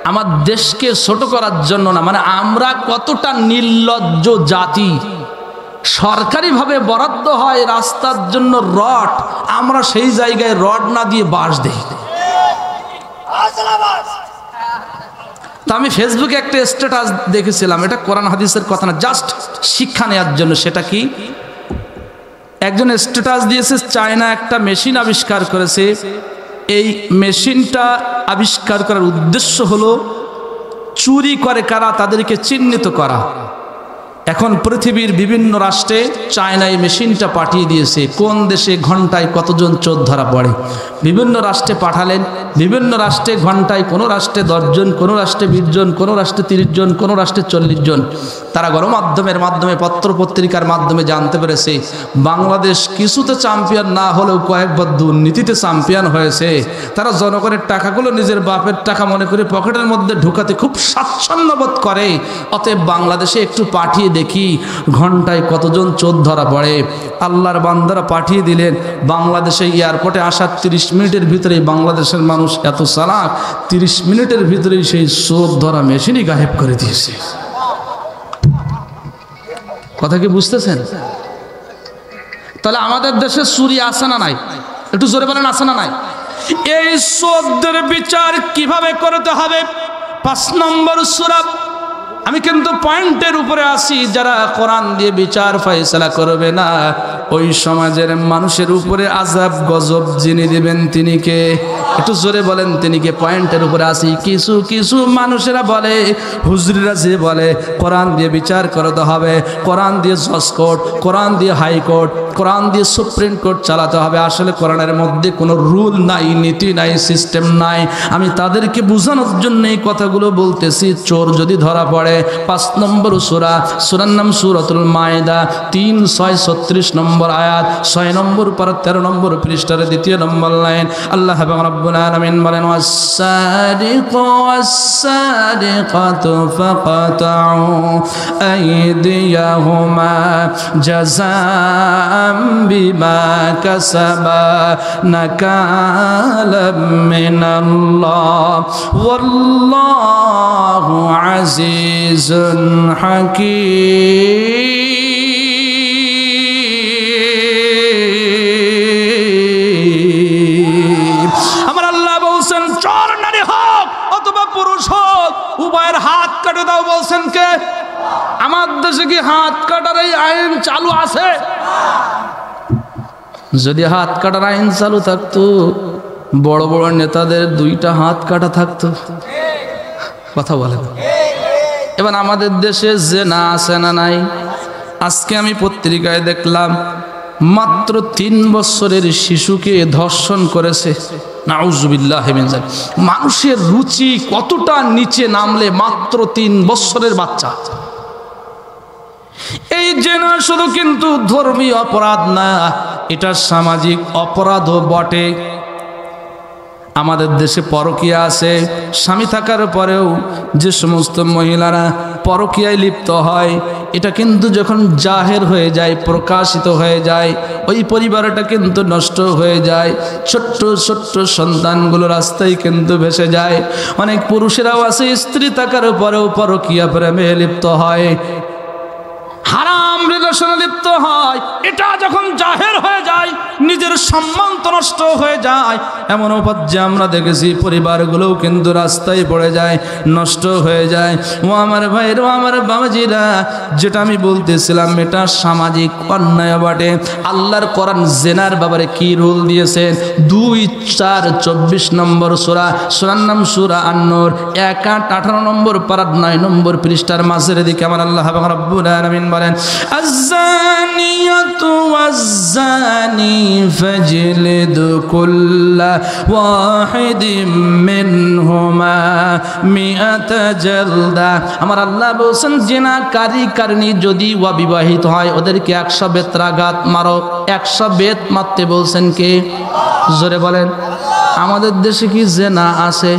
আমার দেশকে ছোট করার জন্য না, মানে আমরা কতটা নির্লজ্জ জাতি। সরকারিভাবে বরাদ্দ হয় রাস্তার জন্য রড, আমরা সেই জায়গায় রড না দিয়ে বাঁশ দেই। তা আমি ফেসবুকে একটা স্ট্যাটাস দেখেছিলাম, এটা কোরআন হাদিসের কথা না, জাস্ট শিক্ষা নেওয়ার জন্য। সেটা কি? একজন স্ট্যাটাস দিয়েছে, চায়না একটা মেশিন আবিষ্কার করেছে। এই মেশিনটা আবিষ্কার করার উদ্দেশ্য হলো চুরি করে কারা তাদেরকে চিহ্নিত করা। এখন পৃথিবীর বিভিন্ন রাষ্ট্রে চায়না এই মেশিনটা পাঠিয়ে দিয়েছে, কোন দেশে ঘন্টায় কতজন চোর ধরা পড়ে। বিভিন্ন রাষ্ট্রে পাঠালেন, বিভিন্ন রাষ্ট্রে ঘন্টায়, কোনো রাষ্ট্রে 10 জন, কোনো রাষ্ট্রে 20 জন, কোনো রাষ্ট্রে 30 জন, কোনো রাষ্ট্রে 40 জন। তারা গণমাধ্যমের মাধ্যমে, পত্রপত্রিকার মাধ্যমে জানতে পেরেছে বাংলাদেশ কিছুতে চ্যাম্পিয়ন না হলেও কয়েকবার দুর্নীতিতে চ্যাম্পিয়ন হয়েছে। তারা জনগণের টাকাগুলো নিজের বাপের টাকা মনে করে পকেটের মধ্যে ঢুকাতে খুব স্বাচ্ছন্দ্য বোধ করে। অতএব বাংলাদেশে একটু পাঠিয়ে দেখি ঘন্টায় কতজন চোর ধরা পড়ে। আল্লাহর বান্দারা পাঠিয়ে দিলেন। বাংলাদেশে এয়ারপোর্টে আসার 30 মিনিটের ভিতরেই বাংলাদেশের মানুষ এত চালাক, 30 মিনিটের ভিতরেই সেই চোর ধরা মেশিনই গায়েব করে দিয়েছে। কথা কি বুঝতেছেন? তাহলে আমাদের দেশে চুরি আছে না নাই? একটু জোরে বলেন, আছে না নাই? এই চোরদের বিচার কিভাবে করতে হবে? 5 নম্বর সূরা। আমি কিন্তু পয়েন্টের উপরে আসি, যারা কোরআন দিয়ে বিচার ফয়সালা করবে না, ওই সমাজের মানুষের উপরে আযাব গজব যিনি দিবেন তিনি কে? একটু জোরে বলেন তিনি কে? পয়েন্টের উপরে আসি। কিছু কিছু মানুষেরা বলে, হুজুরিরা যে বলে কোরআন দিয়ে বিচার করতে হবে, কোরআন দিয়ে জজ কোর্ট, কোরআন দিয়ে হাইকোর্ট, কোরআন দিয়ে সুপ্রিম কোর্ট চালাতে হবে। আসলে কোরআনের মধ্যে কোনো রুল নাই, নীতি নাই, সিস্টেম নাই। আমি তাদেরকে বোঝানোর জন্য এই কথাগুলো বলতেছি। চোর যদি ধরা পড়ে, 5 নম্বর সূরা, সূরার নাম সূরাতুল মায়েদা, 3, 6, 36 নম্বর আয়াত, 6 নম্বর পারা 13 নম্বর পৃষ্ঠার 2 নম্বর লাইন। আল্লাহ রাব্বুল আলামিন বলেন, ওয়াস-সারিকু ওয়াস-সারিকাতু ফাকাতাউ আইদিয়াহুমা জাযাআম বিমা কাসাবা নাকালাম মিনাল্লাহ ওয়াল্লাহু আজিজুন হাকীম। আমার আল্লাহ বলছেন, চোর নারী হোক অথবা পুরুষ হোক, উভয়ের হাত কেটে দাও। বলছেন কে? আমার দেশে কি হাত কাটার এই আইন চালু আছে? যদি হাত কাটার আইন চালু থাকতো, বড় বড় নেতাদের 2টা হাত কাটা থাকতো। কথা বলেন। এবার আমাদের দেশে জিনা আছে না নাই? আজকে আমি পত্রিকায় দেখলাম, মাত্র 3 বছরের শিশুকে ধর্ষণ করেছে। নাউজুবিল্লাহি মিন যালিক। মানুষের রুচি কতটা নিচে নামলে মাত্র 3 বছরের বাচ্চা। এই জিনা শুধু কিন্তু ধর্মীয় অপরাধ না, এটা সামাজিক অপরাধও বটে। আমাদের দেশে পরকীয়া আছে। স্বামী থাকার পরেও যে সমস্ত মহিলারা পরকীয়ায় লিপ্ত হয়, এটা কিন্তু যখন জাহের হয়ে যায়, প্রকাশিত হয়ে যায়, ওই পরিবারটা কিন্তু নষ্ট হয়ে যায়। ছোট্ট ছোট্ট সন্তানগুলো রাস্তায় কিন্তু ভেসে যায়। অনেক পুরুষেরাও আছে, স্ত্রী থাকার পরেও পরকীয়া প্রেমে লিপ্ত হয়, হারাম রিলেশনে লিপ্ত হয়। এটা যখন জাহের হয়ে যায়, নিজের সম্মান তো নষ্ট হয়ে যায়। এমন পর্যায়ে আমরা দেখেছি পরিবারগুলোও কিন্তু রাস্তায় পড়ে যায়, নষ্ট হয়ে যায়। ও আমার ভাইরা, ও আমার বাবাজিরা, যেটা আমি বলতেছিলাম, এটা সামাজিক অন্যায় বটে। আল্লাহর কোরআন জেনার ব্যাপারে কি রুল দিয়েছেন? 2, 4, 24 নম্বর সূরা, সূরার নাম সূরা আন-নূর, 1, 8, 18 নম্বর পারা 9 নম্বর পৃষ্ঠার মাঝের দিকে আমার আল্লাহ রাব্বুল আলামিন বলেন, আয-যানিয়াতু ওয়াজ-যানি ফাজলিদু কুল্লা ওয়াহিদিম মিনহুমা মিআতা জালদা। আমার আল্লাহ বলেন, জিনাকারী কারণী যদি অবিবাহিত হয়, ওদেরকে 100 বেত্রাঘাত মারো। 100 বেত মারতে বলছেন কে? জোরে বলেন। আমাদের দেশে কি জিনা আছে?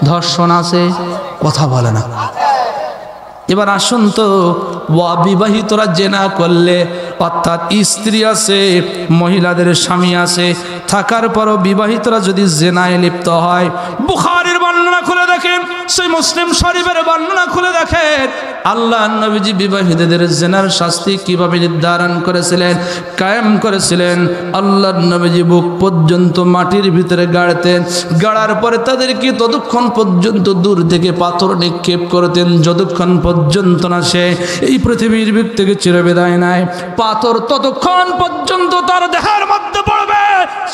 ধর্ষণ আছে? কথা বলে না। এবার আসুন তো, অবিবাহিতরা জিনা করলে, অর্থাৎ স্ত্রী আছে, মহিলাদের স্বামী আছে, থাকার পরও বিবাহিতরা যদি জিনায় লিপ্ত হয়, বুখারীর বর্ণনা খুলে দেখেন, সেই মুসলিম শরীফের বর্ণনা খুলে দেখেন, আল্লাহ নবীজি বিবাহিতদের জিনার শাস্তি কিভাবে নির্ধারণ করেছিলেন, কায়েম করেছিলেন। আল্লাহ নবীজি বুক পর্যন্ত মাটির ভিতরে গাড়তেন, গাড়ার পরে তাদেরকে ততক্ষণ পর্যন্ত দূর থেকে পাথর নিক্ষেপ করতেন, যতক্ষণ পর্যন্ত না সে এই পৃথিবীর বুক থেকে চিরবিদায় নেয়। পাথর ততক্ষণ পর্যন্ত তার দেহের মধ্যে পড়বে,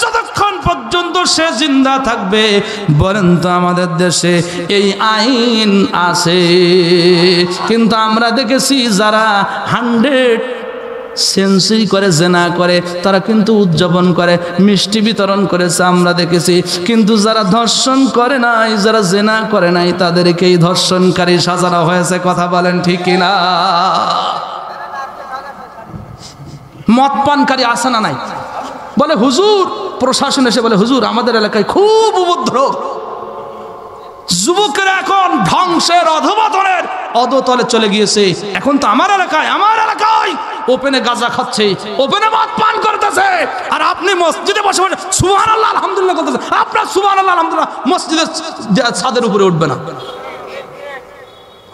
যতক্ষণ পর্যন্ত সে জিন্দা থাকবে। বলেন তো আমাদের দেশে এই আইন আছে? কিন্তু আমরা দেখেছি যারা 100 সেঞ্চুরি করে জেনা করে, তারা কিন্তু উদযাপন করে, মিষ্টি বিতরণ করেছে, আমরা দেখেছি। কিন্তু যারা ধর্ষণ করে নাই, যারা জেনা করে নাই, তাদেরকেই ধর্ষণকারী সাজানো হয়েছে। কথা বলেন ঠিক কিনা? মদ পানকারী আসে না নাই? বলে হুজুর, প্রশাসন এসে বলে, হুজুর আমাদের এলাকায় খুব উপদ্রব, যুবকেরা এখন ধ্বংসের অধঃপতনের অধতলে চলে গিয়েছে। এখন তো আমার এলাকায় ওপেনে গাঁজা খাচ্ছে, ওপেনে মদ পান করতেছে, আর আপনি মসজিদে বসে বসে সুবহানাল্লাহ আলহামদুলিল্লাহ করতেছেন। আপনার সুবহানাল্লাহ আলহামদুলিল্লাহ মসজিদের ছাদের উপরে উঠবে না।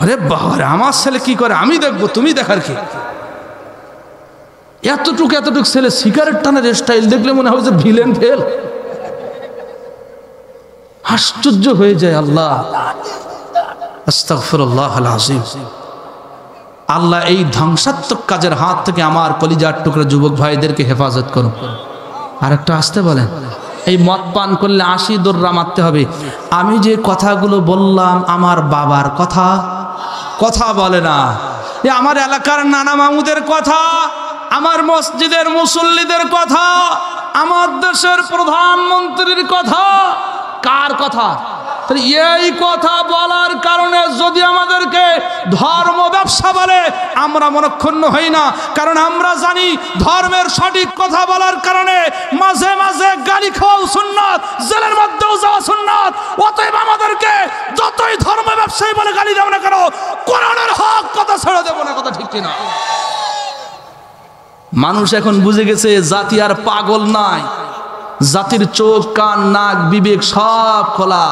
আরে বাবা, আমার ছেলে কি করে আমি দেখবো, তুমি দেখার কি? এতটুকু ছেলে সিগারেট টানের স্টাইল দেখলে মনে হয় যে ভিলেন ফেল। আশ্চর্য হয়ে যায়। আল্লাহ, আস্তাগফিরুল্লাহল আযীম। আল্লাহ এই ধ্বংসাত্মক কাজের হাত থেকে আমার কলিজার টুকরা যুবক ভাইদেরকে হেফাজত করুন। আর একটা আসতে বলেন, এই মদ পান করলে 80 দৌড়া মারতে হবে। আমি যে কথাগুলো বললাম আমার বাবার কথা বলে না, এ আমার এলাকার নানা মামুদের কথা, আমার মসজিদের মুসল্লিদের কথা, আমার দেশের প্রধানমন্ত্রীর কথা। কার কথা? এই কথা বলার কারণে যদি আমাদেরকে ধর্ম ব্যবসা বলে আমরা মনক্ষুণ্ণ হই না, কারণ আমরা জানি ধর্মের সঠিক কথা বলার কারণে মাঝে মাঝে গালি খাওয়াও সুন্নাত, জেলের মধ্যেও যাওয়া সুন্নাত। অতএব আমাদেরকে যতই ধর্ম ব্যবসায়ী বলে গালি দাও না কেন, কোরআনের হক কথা ছেড়ে দেবো না। কথা ঠিক কিনা? মানুষ এখন বুঝে গেছে জাতি আর পাগল নাই, জাতির চোখ কান নাক বিবেক সব খোলা।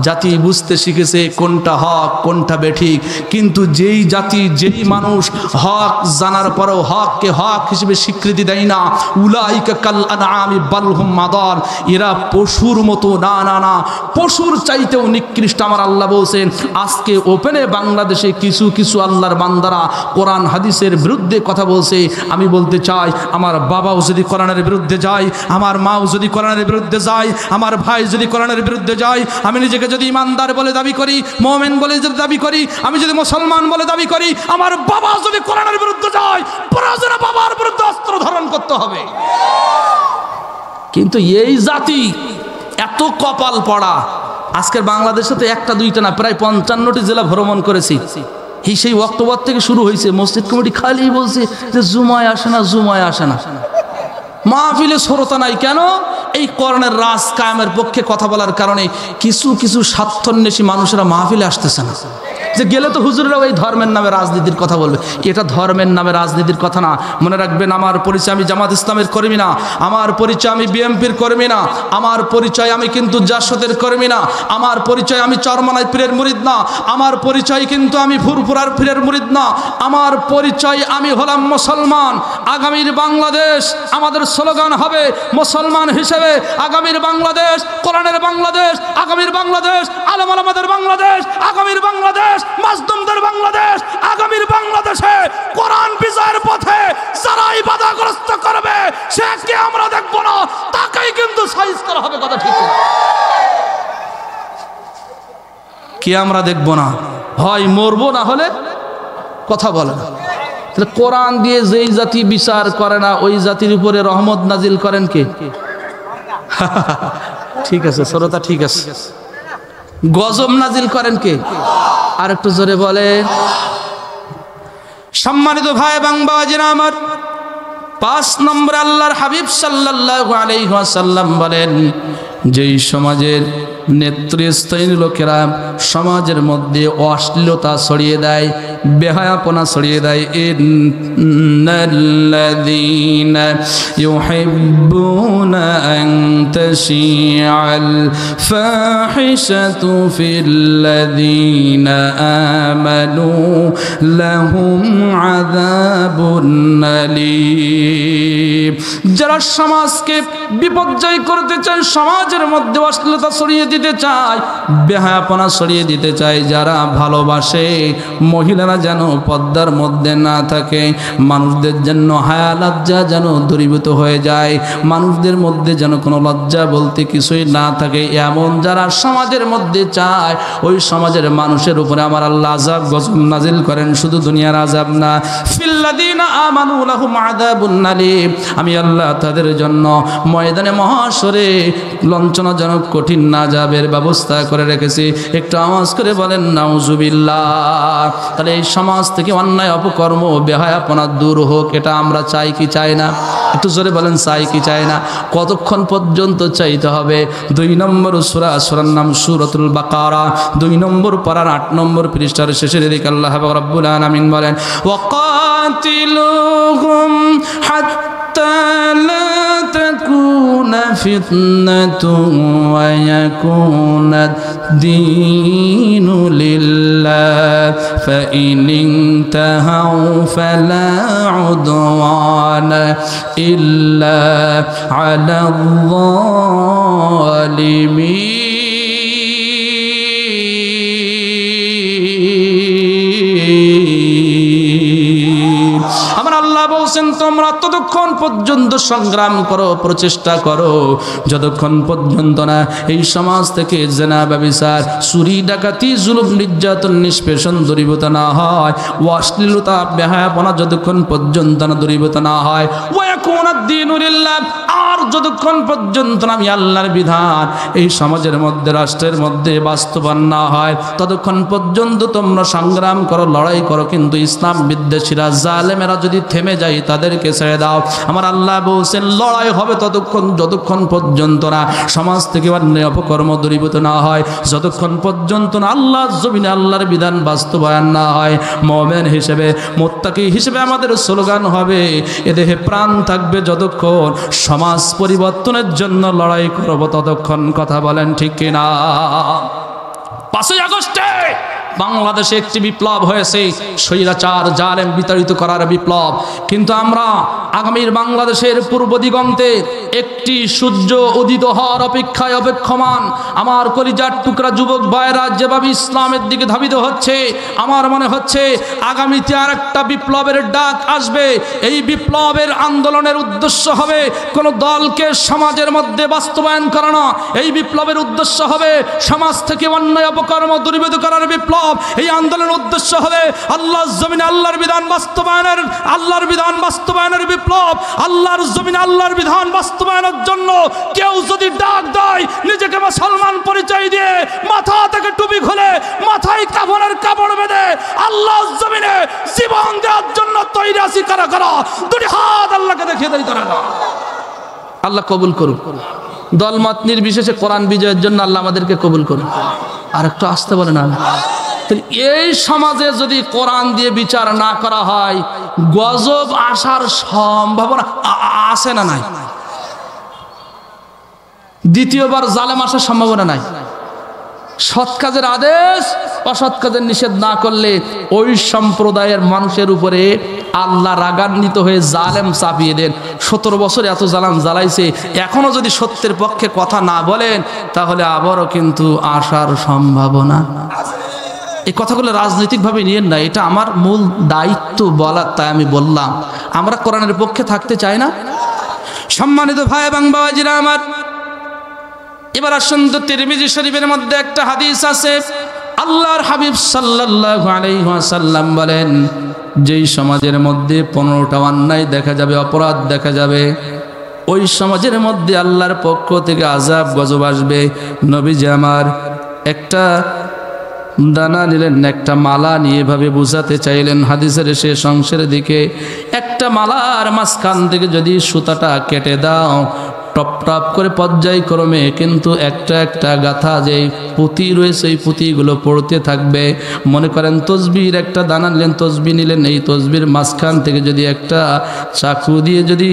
জাতি বুঝতে শিখেছে কোনটা হক কোনটা বেঠিক। কিন্তু যেই জাতি যেই মানুষ হক জানার পরেও হককে হক হিসেবে স্বীকৃতি দেয় না, উলাইকা কাল আনআমি বাল হুম আদাল, এরা পশুর মতো। না না না, পশুর চাইতেও নিকৃষ্ট। আমার আল্লাহ বলছেন আজকে ওপেনে বাংলাদেশে কিছু কিছু আল্লাহর বান্দারা কোরআন হাদিসের বিরুদ্ধে কথা বলছে। আমি বলতে চাই, আমার বাবাও যদি কোরআনের বিরুদ্ধে যায়, আমার মাও যদি কোরআনের বিরুদ্ধে যায়, আমার ভাই যদি কোরআনের বিরুদ্ধে যায়, আমি নিজেকে যদি ইমানদার বলে দাবি করি, মুমিন বলে যদি দাবি করি, আমি যদি মুসলমান বলে দাবি করি, আমার বাবা যদি কোরআনের বিরুদ্ধে যায়, প্রয়োজনে বাবার বিরুদ্ধে অস্ত্র ধারণ করতে হবে। কিন্তু এই জাতি এত কপাল পড়া। আজকের বাংলাদেশে তো একটা দুইটা না, প্রায় 55টি জেলা ভ্রমণ করেছি। সেই অক্টোবর থেকে শুরু হয়েছে, মসজিদ কমিটি খালি বলছে যে জুমায় আসে না, জুমায় আসে না। মাহফিলে শ্রোতা নাই কেন? এই কোরআনের রাজ কায়েমের পক্ষে কথা বলার কারণে কিছু কিছু স্বার্থান্বেষী মানুষেরা মাহফিলে আসতেছে না। যে গেলে তো হুজুরেরাও এই ধর্মের নামে রাজনীতির কথা বলবে। এটা ধর্মের নামে রাজনীতির কথা না। মনে রাখবেন, আমার পরিচয় আমি জামাত ইসলামের কর্মী না, আমার পরিচয় আমি বিএনপির কর্মী না, আমার পরিচয় আমি কিন্তু জাসদের কর্মী না, আমার পরিচয় আমি চরমনাই পীরের মুরিদ না, আমার পরিচয় কিন্তু আমি ফুরফুরার পীরের মুরিদ না, আমার পরিচয় আমি হলাম মুসলমান। আগামীর বাংলাদেশ আমাদের স্লোগান হবে মুসলমান হিসেবে আগামীর বাংলাদেশ, কোরআনের বাংলাদেশ, আগামীর বাংলাদেশ, আলেম ওলামাদের বাংলাদেশ, আগামীর বাংলাদেশ, মাজলুমদের বাংলাদেশ। আগামীর বাংলাদেশে কোরআন বিজয়ের পথে যারাই বাধাগ্রস্ত করবে সেকে আমরা দেখব না, তাকেই কিন্তু সাইজ করা হবে। কথা ঠিক না? কি আমরা দেখব না? হয় মরবো, না হলে কথা বলে না। তাহলে কোরআন দিয়ে যেই জাতি বিচার করে না, ওই জাতির উপরে রহমত নাজিল করেন কে? ঠিক আছে শ্রোতা, ঠিক আছে। গজব নাজিল করেন কে? আর একটু জোরে বলে। সম্মানিত ভাই বাংলাদেশিরা আমার, 5 নম্বরে আল্লাহর হাবিব সাল্লাল্লাহু আলাইহি ওয়াসাল্লাম বলেন, যেই সমাজের নেতৃস্থানীয় লোকেরা সমাজের মধ্যে অশ্লীলতা ছড়িয়ে দেয়, বেহায়াপনা ছড়িয়ে দেয়, ইন্নাল্লাযীনা ইউহিব্বুনা আন তাশিআল ফাহিশাতু ফিল্লাযীনা আমানু লাহুম আযাবুন আলীম। যারা সমাজকে বিপর্যয় করতে চায়, সমাজের মধ্যে অশ্লীলতা ছড়িয়ে দিতে চায়, বেহায়াপনা ছড়িয়ে দিতে চায়, যারা ভালোবাসে মহিলারা যেন পর্দার মধ্যে না থাকে, মানুষদের জন্য হায়া লজ্জা যেন দূরীভূত হয়ে যায়, মানুষদের মধ্যে যেন কোনো লজ্জা বলতে কিছুই না থাকে, এমন যারা সমাজের মধ্যে চায়, ওই সমাজের মানুষের উপরে আমার আল্লাহ আযাব গজব নাজিল করেন। শুধু দুনিয়ার আযাব না, ফিল্লাযীনা আমানু লাহুম আযাবুন আলীম। আমি আল্লাহ তাদের জন্য ময়দানে মহাশরে লাঞ্ছনাজনক কঠিন আযাবের ব্যবস্থা করে রেখেছি। একটু আওয়াজ করে বলেন নাউজুবিল্লাহ। তাহলে এই সমাজ থেকে অন্যায় অপকর্ম বেহায়াপনা দূর হোক, এটা আমরা চাই কি চাই না? একটু জোরে বলেন, চাই কি চাই না? কতক্ষণ পর্যন্ত চাইতে হবে? 2 নম্বর সূরা, সূরার নাম সূরাতুল বাকারা, 2 নম্বর পারার 8 নম্বর পৃষ্ঠার শেষের দিকে আল্লাহ রাব্বুল আলামিন বলেন, ওয়াকাতিলুহুম হাত্তা লা তাকুনা ফিতনাতুন ওয়া ইয়াকুনা দ্বীনু লিল্লাহ فإن انتهوا فلا عدوان إلا على الظالمين তোমরা ততক্ষণ পর্যন্ত সংগ্রাম করো, প্রচেষ্টা করো যতক্ষণ পর্যন্ত না এই সমাজ থেকে জেনা, ব্যভিচার, চুরি, ডাকাতি, জুলুম, নির্যাতন, নিষ্পেষণ দূরীভূত না হয়, অশ্লীলতা, বেহায়াপনা যতক্ষণ পর্যন্ত না দূরীভূত না হয়, আর যতক্ষণ পর্যন্ত আমি আল্লাহর বিধান এই সমাজের মধ্যে, রাষ্ট্রের মধ্যে বাস্তবায়ন না হয় ততক্ষণ পর্যন্ত তোমরা সংগ্রাম করো, লড়াই করো। কিন্তু ইসলাম বিদ্বেষীরা, জালেমেরা যদি থেমে যায় তাদেরকে ছেড়ে দাও। আমার আল্লাহ বলছেন লড়াই হবে ততক্ষণ যতক্ষণ পর্যন্ত না সমাজ থেকে অন্যায় অপকর্ম দূরীভূত না হয়, যতক্ষণ পর্যন্ত না আল্লাহর জমিনে আল্লাহর বিধান বাস্তবায়ন না হয়। মুমিন হিসেবে, মুত্তাকি হিসেবে আমাদের স্লোগান হবে এ দেহে প্রাণ থাকবে যতক্ষণ সমাজ পরিবর্তনের জন্য লড়াই করব ততক্ষণ। কথা বলেন ঠিক কিনা? 5ই আগস্টে বাংলাদেশে একটি বিপ্লব হয়েছে, স্বৈরাচার, জালেম বিতাড়িত করার বিপ্লব। কিন্তু আমরা আগামীর বাংলাদেশের পূর্ব দিগন্তে একটি সূর্য উদিত হওয়ার অপেক্ষায় অপেক্ষমান। আমার কলিজার টুকরা যুবক ভাইরা যেভাবে ইসলামের দিকে ধাবিত হচ্ছে, আমার মনে হচ্ছে আগামীতে আর একটা বিপ্লবের ডাক আসবে। এই বিপ্লবের আন্দোলনের উদ্দেশ্য হবে কোন দলকে সমাজের মধ্যে বাস্তবায়ন করা না। এই বিপ্লবের উদ্দেশ্য হবে সমাজ থেকে অন্যায় অপকর্ম দূরীভূত করার বিপ্লব। এই আন্দোলনের উদ্দেশ্য হবে আল্লাহর জমিনে আল্লাহর বিধান বাস্তবায়নের বিপ্লব। আল্লাহর জমিনে আল্লাহর বিধান বাস্তবায়নের জন্য কেউ যদি ডাক দেয়, নিজেকে মুসলমান পরিচয় দিয়ে মাথা থেকে টুপি খুলে মাথায় কাফনের কাপড় বেঁধে আল্লাহর জমিনে জীবন দেওয়ার জন্য তৈরি আছি কারা কারা? দুটি হাত আল্লাহকে দেখিয়ে দেয় তারা। আল্লাহ কবুল করুন। দলমত নির্বিশেষে কোরআন বিজয়ের জন্য আল্লাহ আমাদেরকে কবুল করুন। আর একটু আসতে বলে না। এই সমাজে যদি কোরআন দিয়ে বিচার না করা হয়, গজব আসার সম্ভাবনা আছে না নাই? দ্বিতীয়বার জালেম আসার সম্ভাবনা নাই। সৎ কাজের আদেশ, অসৎ কাজের নিষেধ না করলে ওই সম্প্রদায়ের মানুষের উপরে আল্লাহ রাগান্বিত হয়ে জালেম চাপিয়ে দেন। 17 বছর এত জালাম জ্বালাইছে, এখনো যদি সত্যের পক্ষে কথা না বলেন তাহলে আবারও কিন্তু আসার সম্ভাবনা। এই কথাগুলো রাজনৈতিকভাবে নিয়েন না, এটা আমার মূল দায়িত্ব বলার, তাই আমি বললাম। আমরা কোরআনের পক্ষে থাকতে চাই না? সম্মানিত ভাই এবং বাবাজিরা আমার, এবার আসুন তো তিরমিজি শরীফের মধ্যে একটা হাদিস আছে। আল্লাহর হাবিব সাল্লাল্লাহু আলাইহি ওয়াসাল্লাম বলেন, যেই সমাজের মধ্যে 15টা অন্যায় দেখা যাবে, অপরাধ দেখা যাবে, ওই সমাজের মধ্যে আল্লাহর পক্ষ থেকে আযাব গজব আসবে। নবীজি আমার একটা দানা নিলেন, একটা মালা নিয়ে এভাবে বুঝাতে চাইলেন হাদিসের শেষ অংশের দিকে, একটা মালার মাঝখান থেকে যদি সুতাটা কেটে দাও, টপ টপ করে পর্যায়ক্রমে কিন্তু একটা একটা গাথা যে পুঁতি রয়েছে এই পুঁতিগুলো পড়তে থাকবে। মনে করেন তসবির একটা দানা নিলেন, তসবি নিলেন, এই তসবির মাঝখান থেকে যদি একটা চাকু দিয়ে যদি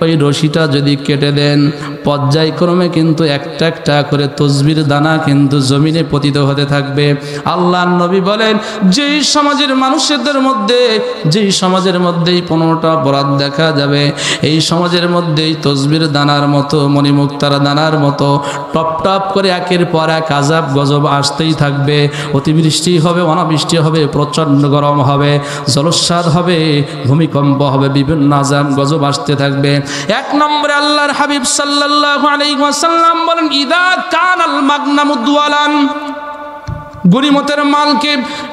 ওই রশিটা যদি কেটে দেন, পর্যায়ক্রমে কিন্তু একটা একটা করে তসবির দানা কিন্তু জমিনে পতিত হতে থাকবে। আল্লাহর নবী বলেন, যেই সমাজের মানুষদের মধ্যে, যেই সমাজের মধ্যেই 15টা অপরাধ দেখা যাবে, এই সমাজের মধ্যেই তসবির দানার মতো, মণিমুক্তার দানার মতো টপ টপ করে একের পর এক আযাব গজব আসতেই থাকবে। অতিবৃষ্টি হবে, অনাবৃষ্টি হবে, প্রচণ্ড গরম হবে, জলোচ্ছ্বাস হবে, ভূমিকম্প হবে, বিভিন্ন আযাব গজব আসতে থাকবে। 1 নম্বরে আল্লাহর হাবিব সাল্লাল্লাহু আলাইহি ওয়াসাল্লাম বলেন, ইদা কানাল মাগনামু দুয়ালান, গনিমতের মালকে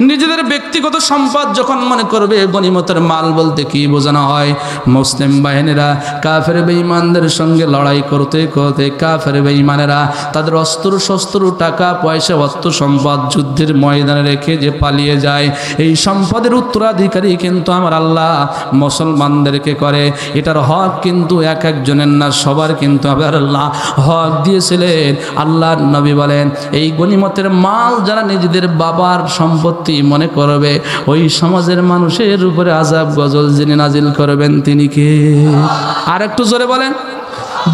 নিজেদের ব্যক্তিগত সম্পদ যখন মনে করবে। গনিমতের মাল বলতে কি বোঝানো হয়? মুসলিম বাহিনীরা কাফের বেঈমানদের সঙ্গে লড়াই করতে করতে কাফের বেঈমানেরা তাদের অস্ত্র শস্ত্র, টাকা পয়সা, অর্থ সম্পদ যুদ্ধের ময়দানে রেখে যে পালিয়ে যায়, এই সম্পদের উত্তরাধিকারী কিন্তু আমার আল্লাহ মুসলমানদেরকে করে। এটার হক কিন্তু এক একজনের না, সবার কিন্তু আমার আল্লাহ হক দিয়েছিলেন। আল্লাহর নবী বলেন, এই গনিমতের মাল যারা নিজেদের বাবার সম্পত্তি মনে করবে, ওই সমাজের মানুষের উপরে আযাব গজব যিনি নাজিল করবেন তিনি কে? আর একটু জোরে বলেন।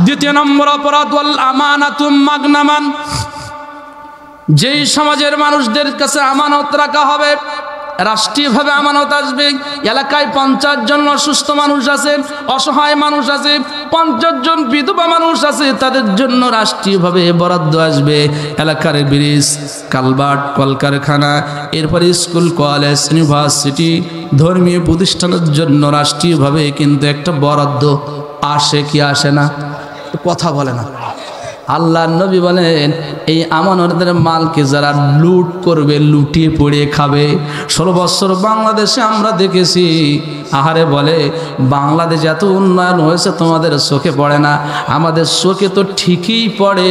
2 নম্বর অপরাধ, ওয়াল আমানাতুম মাগনামান, যেই সমাজের মানুষদের কাছে আমানত রাখা হবে, রাষ্ট্রীয়ভাবে আমানত আসবে। এলাকায় 50 জন অসুস্থ মানুষ আছে, অসহায় মানুষ আছে, 50 জন বিধবা মানুষ আছে, তাদের জন্য রাষ্ট্রীয়ভাবে বরাদ্দ আসবে। এলাকার ব্রিজ, কালভার্ট, কলকারখানা, এরপরে স্কুল, কলেজ, ইউনিভার্সিটি, ধর্মীয় প্রতিষ্ঠানের জন্য রাষ্ট্রীয়ভাবে কিন্তু একটা বরাদ্দ আসে কি আসে না? কথা বলে না। আল্লাহর নবী বলেন এই আমানতের মালকে যারা লুট করবে, লুটিয়ে পড়িয়ে খাবে। 16 বছর বাংলাদেশে আমরা দেখেছি, আহারে বলে বাংলাদেশ এত উন্নয়ন হয়েছে তোমাদের চোখে পড়ে না। আমাদের চোখে তো ঠিকই পড়ে,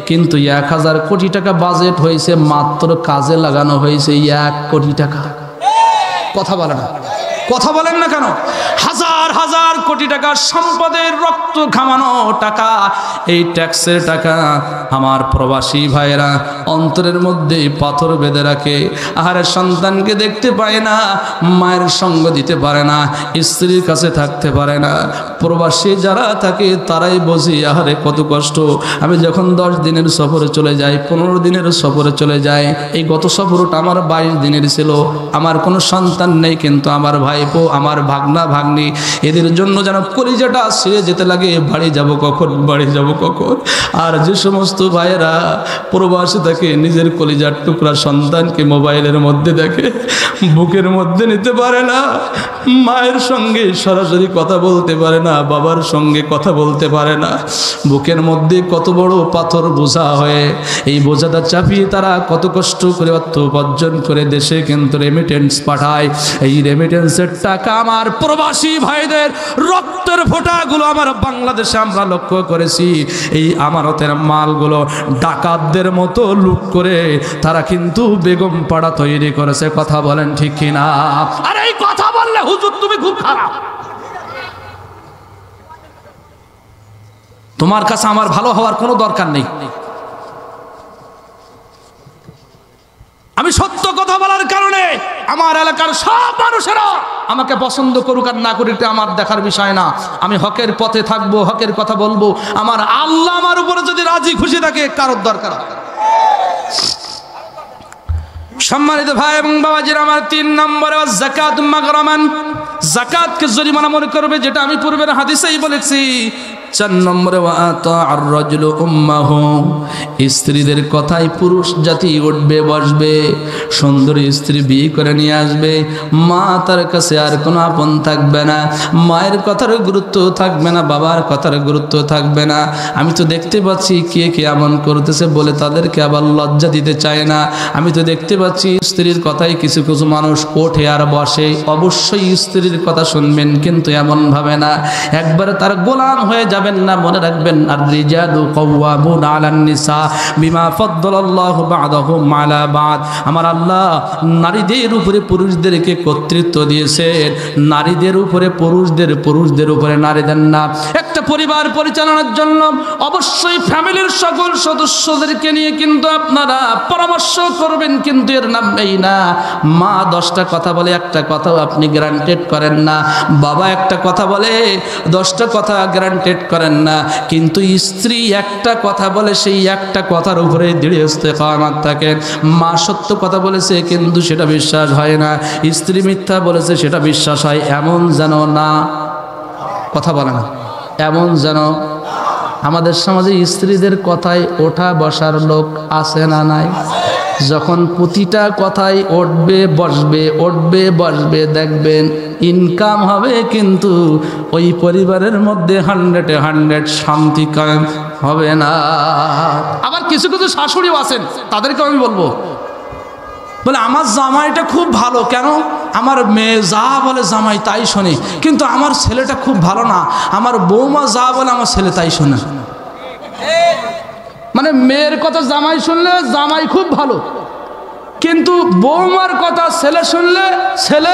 কিন্তু 1000 কোটি টাকা বাজেট হয়েছে, মাত্র কাজে লাগানো হয়েছে 1 কোটি টাকা। কথা বলে না, কথা বলেন না কেন? হাজার হাজার কোটি টাকা সম্পদের রক্ত ঘামানো টাকা, এই ট্যাক্সের টাকা আমার প্রবাসী ভাইয়েরা অন্তরের মধ্যে পাথর বেঁধে রাখে। আহারে সন্তানকে দেখতে পায় না, মায়ের সঙ্গ দিতে পারে না, স্ত্রীর কাছে থাকতে পারে না। প্রবাসী যারা থাকে তারাই বোঝে আহারে কত কষ্ট। আমি যখন 10 দিনের সফরে চলে যাই, 15 দিনের সফরে চলে যাই, এই গত সফরটা আমার 22 দিনের ছিল। আমার কোনো সন্তান নেই, কিন্তু আমার ভাইপো, আমার ভাগনা ভাগ্নি, এদের জন্য যেন কলিজাটা ছিঁড়ে যেতে লাগে, বাড়ি যাব কখন, বাড়ি যাব কখন। আর যে সমস্ত ভাইয়েরা প্রবাসী থাকে, নিজের কলিজার টুকরা সন্তানকে মোবাইলের মধ্যে দেখে, বুকের মধ্যে নিতে পারে না, মায়ের সঙ্গে সরাসরি কথা বলতে পারে না, বাবার সঙ্গে কথা বলতে পারে না, বুকের মধ্যে কত বড় পাথর বোঝা হয়ে এই বোঝাটা চাপিয়ে তারা কত কষ্ট করে অর্থ উপার্জন করে দেশে কিন্তু রেমিটেন্স পাঠায়। এই রেমিটেন্সের টাকা আমার প্রবাসী ভাইদের রক্তের ফোঁটাগুলো আমার বাংলাদেশে আমরা লক্ষ্য করেছি। এই আমানতের মালগুলো ডাকাতদের মতো লুট করে তারা কিন্তু বেগম পাড়া তৈরি করেছে। কথা বলেন ঠিক কিনা? আর এই কথা বললে হুজুর তুমি খুব খারাপ, তোমার কাছে আমার ভালো হওয়ার কোনো দরকার নেই। আমি সত্য কথা বলার কারণে আমার এলাকার সব মানুষেরা আমাকে পছন্দ করুক আর না করুক আমার দেখার বিষয় না। আমি হকের পথে থাকবো, হকের কথা বলবো। আমার আল্লাহ আমার উপরে যদি রাজি খুশি থাকে, কারোর দরকার। সম্মানিত ভাই এবং বাবাজির, আমার 3 নম্বরে যাকাত মাগরামান, যাকাতকে জরিমানা মনে করবে, যেটা আমি পূর্বের হাদিসেই বলেছি। 4 নম্বরে ওয়াতা'আর রাজুলু উম্মাহু, স্ত্রীদের কথাই পুরুষ জাতি উঠবে বসবে, সুন্দরী স্ত্রী বিয়ে করে নিয়ে আসবে, মা তার কাছে আর কোনো আপন থাকবে না, মায়ের কথার গুরুত্ব থাকবে না, বাবার কথার গুরুত্ব থাকবে না। আমি তো দেখতে পাচ্ছি কে কে এমন করতেছে বলে তাদেরকে আবার লজ্জা দিতে চায় না। আমি তো দেখতে পাচ্ছি স্ত্রীর কথাই কিছু কিছু মানুষ ওঠে আর বসে। অবশ্যই স্ত্রীর কথা শুনবেন, কিন্তু এমন ভাবে না একবারে তার গোলাম হয়ে যাবেন না। মনে রাখবেন, আর রিজালু কাওয়ামুনা আলান নিসা বিমা ফাদ্দালাল্লাহু বা'দাহুম আলা বা'দ। আমার আল্লাহ নারীদের উপরে পুরুষদেরকে কর্তৃত্ব দিয়েছেন, নারীদের উপরে পুরুষদের, পুরুষদের উপরে নারীদের না। একটা পরিবার পরিচালনার জন্য অবশ্যই ফ্যামিলির সকল সদস্যদেরকে নিয়ে কিন্তু আপনারা পরামর্শ করবেন, কিন্তু এর নাম এই না মা 10টা কথা বলে, একটা কথাও আপনি গ্যারান্টেড করেন না। বাবা একটা কথা বলে, 10টা কথা গ্যারান্টেড করেন না। কিন্তু স্ত্রী একটা কথা বলে, সেই একটা কথার উপরে দৃঢ় ইস্তেকামাত থাকেন। মা সত্য কথা বলেছে কিন্তু সেটা বিশ্বাস হয় না, স্ত্রী মিথ্যা বলেছে সেটা বিশ্বাস হয়। এমন যেন না, কথা বলে না, এমন যেন আমাদের সমাজে স্ত্রীদের কথায় ওঠা বসার লোক আছে না নাই? যখন প্রতিটা কথাই উঠবে বসবে, উঠবে বসবে, দেখবেন ইনকাম হবে, কিন্তু ওই পরিবারের মধ্যে 100-100 শান্তি কায়েম হবে না। আবার কিছু কিছু শাশুড়িও আছেন, তাদেরকে আমি বলবো, বলে আমার জামাইটা খুব ভালো, কেন? আমার মেয়ে যা বলে জামাই তাই শোনে, কিন্তু আমার ছেলেটা খুব ভালো না, আমার বৌমা যা বলে আমার ছেলে তাই শোনে। মানে মেয়ের কথা জামাই শুনলে জামাই খুব ভালো, কিন্তু বৌমার কথা ছেলে শুনলে ছেলে।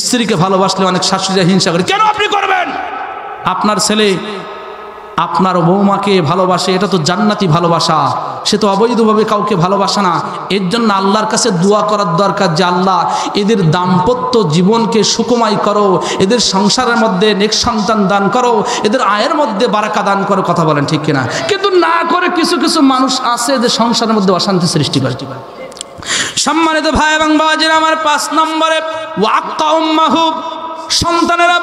স্ত্রীকে ভালোবাসলে অনেক শাশুড়িরা হিংসা করে, কেন আপনি করবেন? আপনার ছেলে আপনার বৌমাকে ভালোবাসে, এটা তো জান্নাতি ভালোবাসা, সে তো অবৈধভাবে কাউকে ভালোবাসে না। এর জন্য আল্লাহর কাছে দোয়া করার দরকার যে আল্লাহ এদের দাম্পত্য জীবনকে সুখময় করো, এদের সংসারের মধ্যে নেক সন্তান দান করো, এদের আয়ের মধ্যে বারাকা দান করো। কথা বলেন ঠিক কিনা? কিন্তু না করে কিছু কিছু মানুষ আছে যে সংসারের মধ্যে অশান্তি সৃষ্টি করে। সম্মানিত ভাই এবং বাবাজিরা আমার 5 নম্বরে ওয়াক্কা উম্মাহু, সন্তানেরা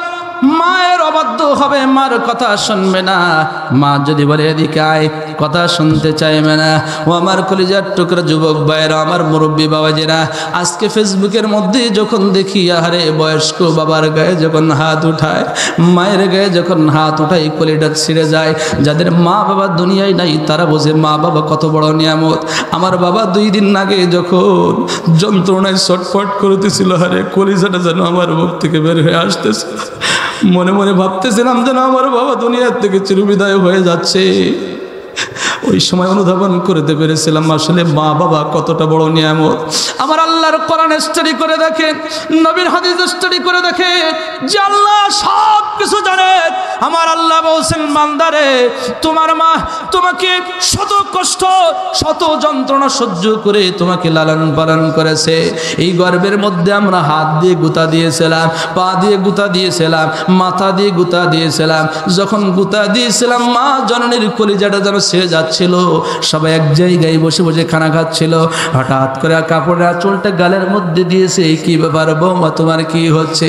মায়ের অবাধ্য হবে, মার কথা শুনবে না। মা যদি বলে এদিকে আয়, কথা শুনতে চাইবে না। ও আমার কলিজার টুকরা যুবক ভাইয়েরা, আমার মুরব্বী বাবাজিরা, আজকে ফেসবুকের মধ্যে যখন দেখি আহারে বয়স্ক বাবার গায়ে যখন হাত উঠায়, মায়ের গায়ে যখন হাত উঠায়, কলিটা ছিঁড়ে যায়। যাদের মা বাবা দুনিয়ায় নাই তারা বোঝে মা বাবা কত বড় নিয়ামত। আমার বাবা 2 দিন আগে যখন যন্ত্রণায় ছটফট করতেছিল, আরে কলিজাটা যেন আমার মুখ থেকে বের হয়ে আসতেছে। মনে মনে ভাবতেছিলাম যেন আমার বাবা দুনিয়ার থেকে চিরবিদায় হয়ে যাচ্ছে। ওই সময় অনুধাবন করতে পেরেছিলাম আসলে মা বাবা কতটা বড় নিয়ামত। আমার আল্লাহর কোরআন স্টাডি করে দেখেন, নবীর হাদিস স্টাডি করে দেখেন যে আল্লাহ সব কিছু জানে। আমার আল্লাহ বলছেন, বান্দারে তোমার মা তোমাকে শত কষ্ট শত যন্ত্রণা সহ্য করে তোমাকে লালন পালন করেছে। এই গর্ভের মধ্যে আমরা হাত দিয়ে গুতা দিয়েছিলাম, পা দিয়ে গুতা দিয়েছিলাম, মাথা দিয়ে গুতা দিয়েছিলাম। যখন গুতা দিয়েছিলাম মা জননীর কলিজাটা যেন ছেড়ে যাচ্ছিল। সবাই এক জায়গায় বসে বসে খানা খাচ্ছিল। হঠাৎ করে কাপড়ের আঁচলটা গালের মধ্যে দিয়েছে। কি ব্যাপার বৌমা, তোমার কি হচ্ছে?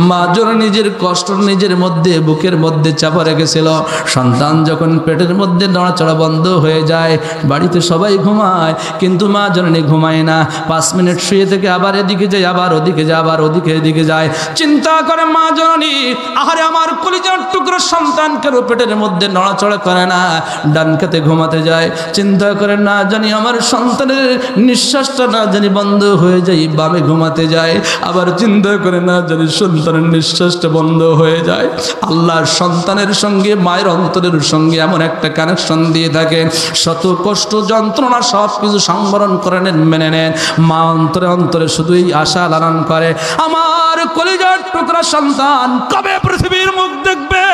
মা জননী নিজের কষ্ট নিজের মধ্যে বুকের মধ্যে চাপা রেখেছিল। সন্তান যখন পেটের মধ্যে নড়াচড়া বন্ধ হয়ে যায়, বাড়িতে সবাই ঘুমায় কিন্তু মা জননী ঘুমায় না। 5 মিনিট শুয়ে থেকে আবার এদিকে যায়, আবার ওদিকে যায়, আবার এদিকে যায়। চিন্তা করে মা জননী, আহারে আমার কলিজার টুকরো সন্তান কেন পেটের মধ্যে নড়াচড়া করে না, ডান কাতে ঘুমাতে যায়। চিন্তা করে না জানি আমার সন্তানের নিঃশ্বাসটা না জানি বন্ধ হয়ে যায়, বামে ঘুমাতে যায়। আবার চিন্তা করে না জানি সন্তানের নিঃশ্বাসটা বন্ধ হয়ে যায়। আল্লাহ সন্তানের সঙ্গে মায়ের অন্তরের সঙ্গে এমন একটা কানেকশন দিয়ে থাকেন, শত কষ্ট যন্ত্রণা সব কিছু সংবরণ করে নেন, মেনে নেন। মা অন্তরে অন্তরে শুধুই আশা লালন করে, আমার কলিজার টুকরা সন্তান কবে পৃথিবীর মুখ দেখবে,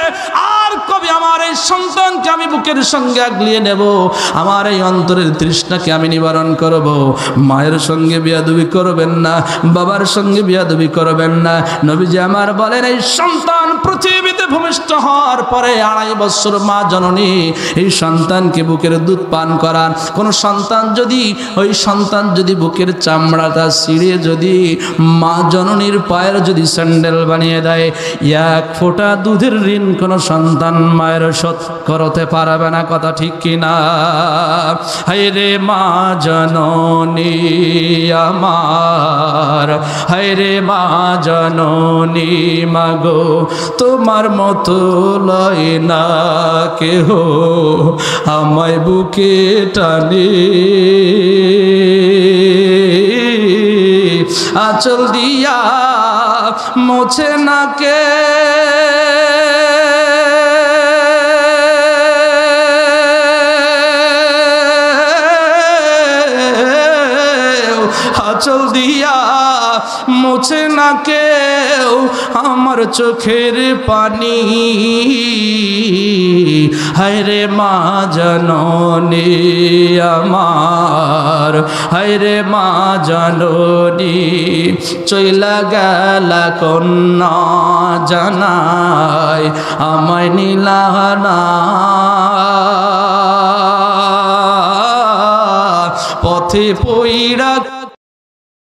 আর কবে আমার এই সন্তানকে আমি বুকের সঙ্গে আগলিয়ে নেব, আমার এই অন্তরের তৃষ্ণাকে আমি নিবারণ করব। মায়ের সঙ্গে বিয়াদবি করবেন না, বাবার সঙ্গে বিয়াদবি করবেন না। নবীজি আমার বলেন, এই সন্তান পৃথিবীতে ভূমিষ্ঠ হওয়ার পরে 2.5 বছর মা জননী এই সন্তানকে বুকের দুধ পান করান। কোন সন্তান যদি ওই সন্তান যদি বুকের চামড়াটা ছিঁড়ে যদি মা জননীর পায়ের যদি স্যান্ডেল বানিয়ে দেয়, 1 ফোঁটা দুধের ঋণ কোন সন্তান মায়ের শোধ করতে পারবে না। কথা ঠিক কিনা? হায় রে মা জননী আমার, হায় রে মা জননী মাগো, তোমার মতো লয় না কেহ আমায় বুকে টানে, আঁচল দিয়া মোছে না কে, আঁচল দিয়া মোছে না কেউ আমার চোখের পানি। হায় রে মা জননী আমার, হায় রে মা জননী, চইলা গেলা কন্যা জানাই আমায় নিলানা, পথে পইড়া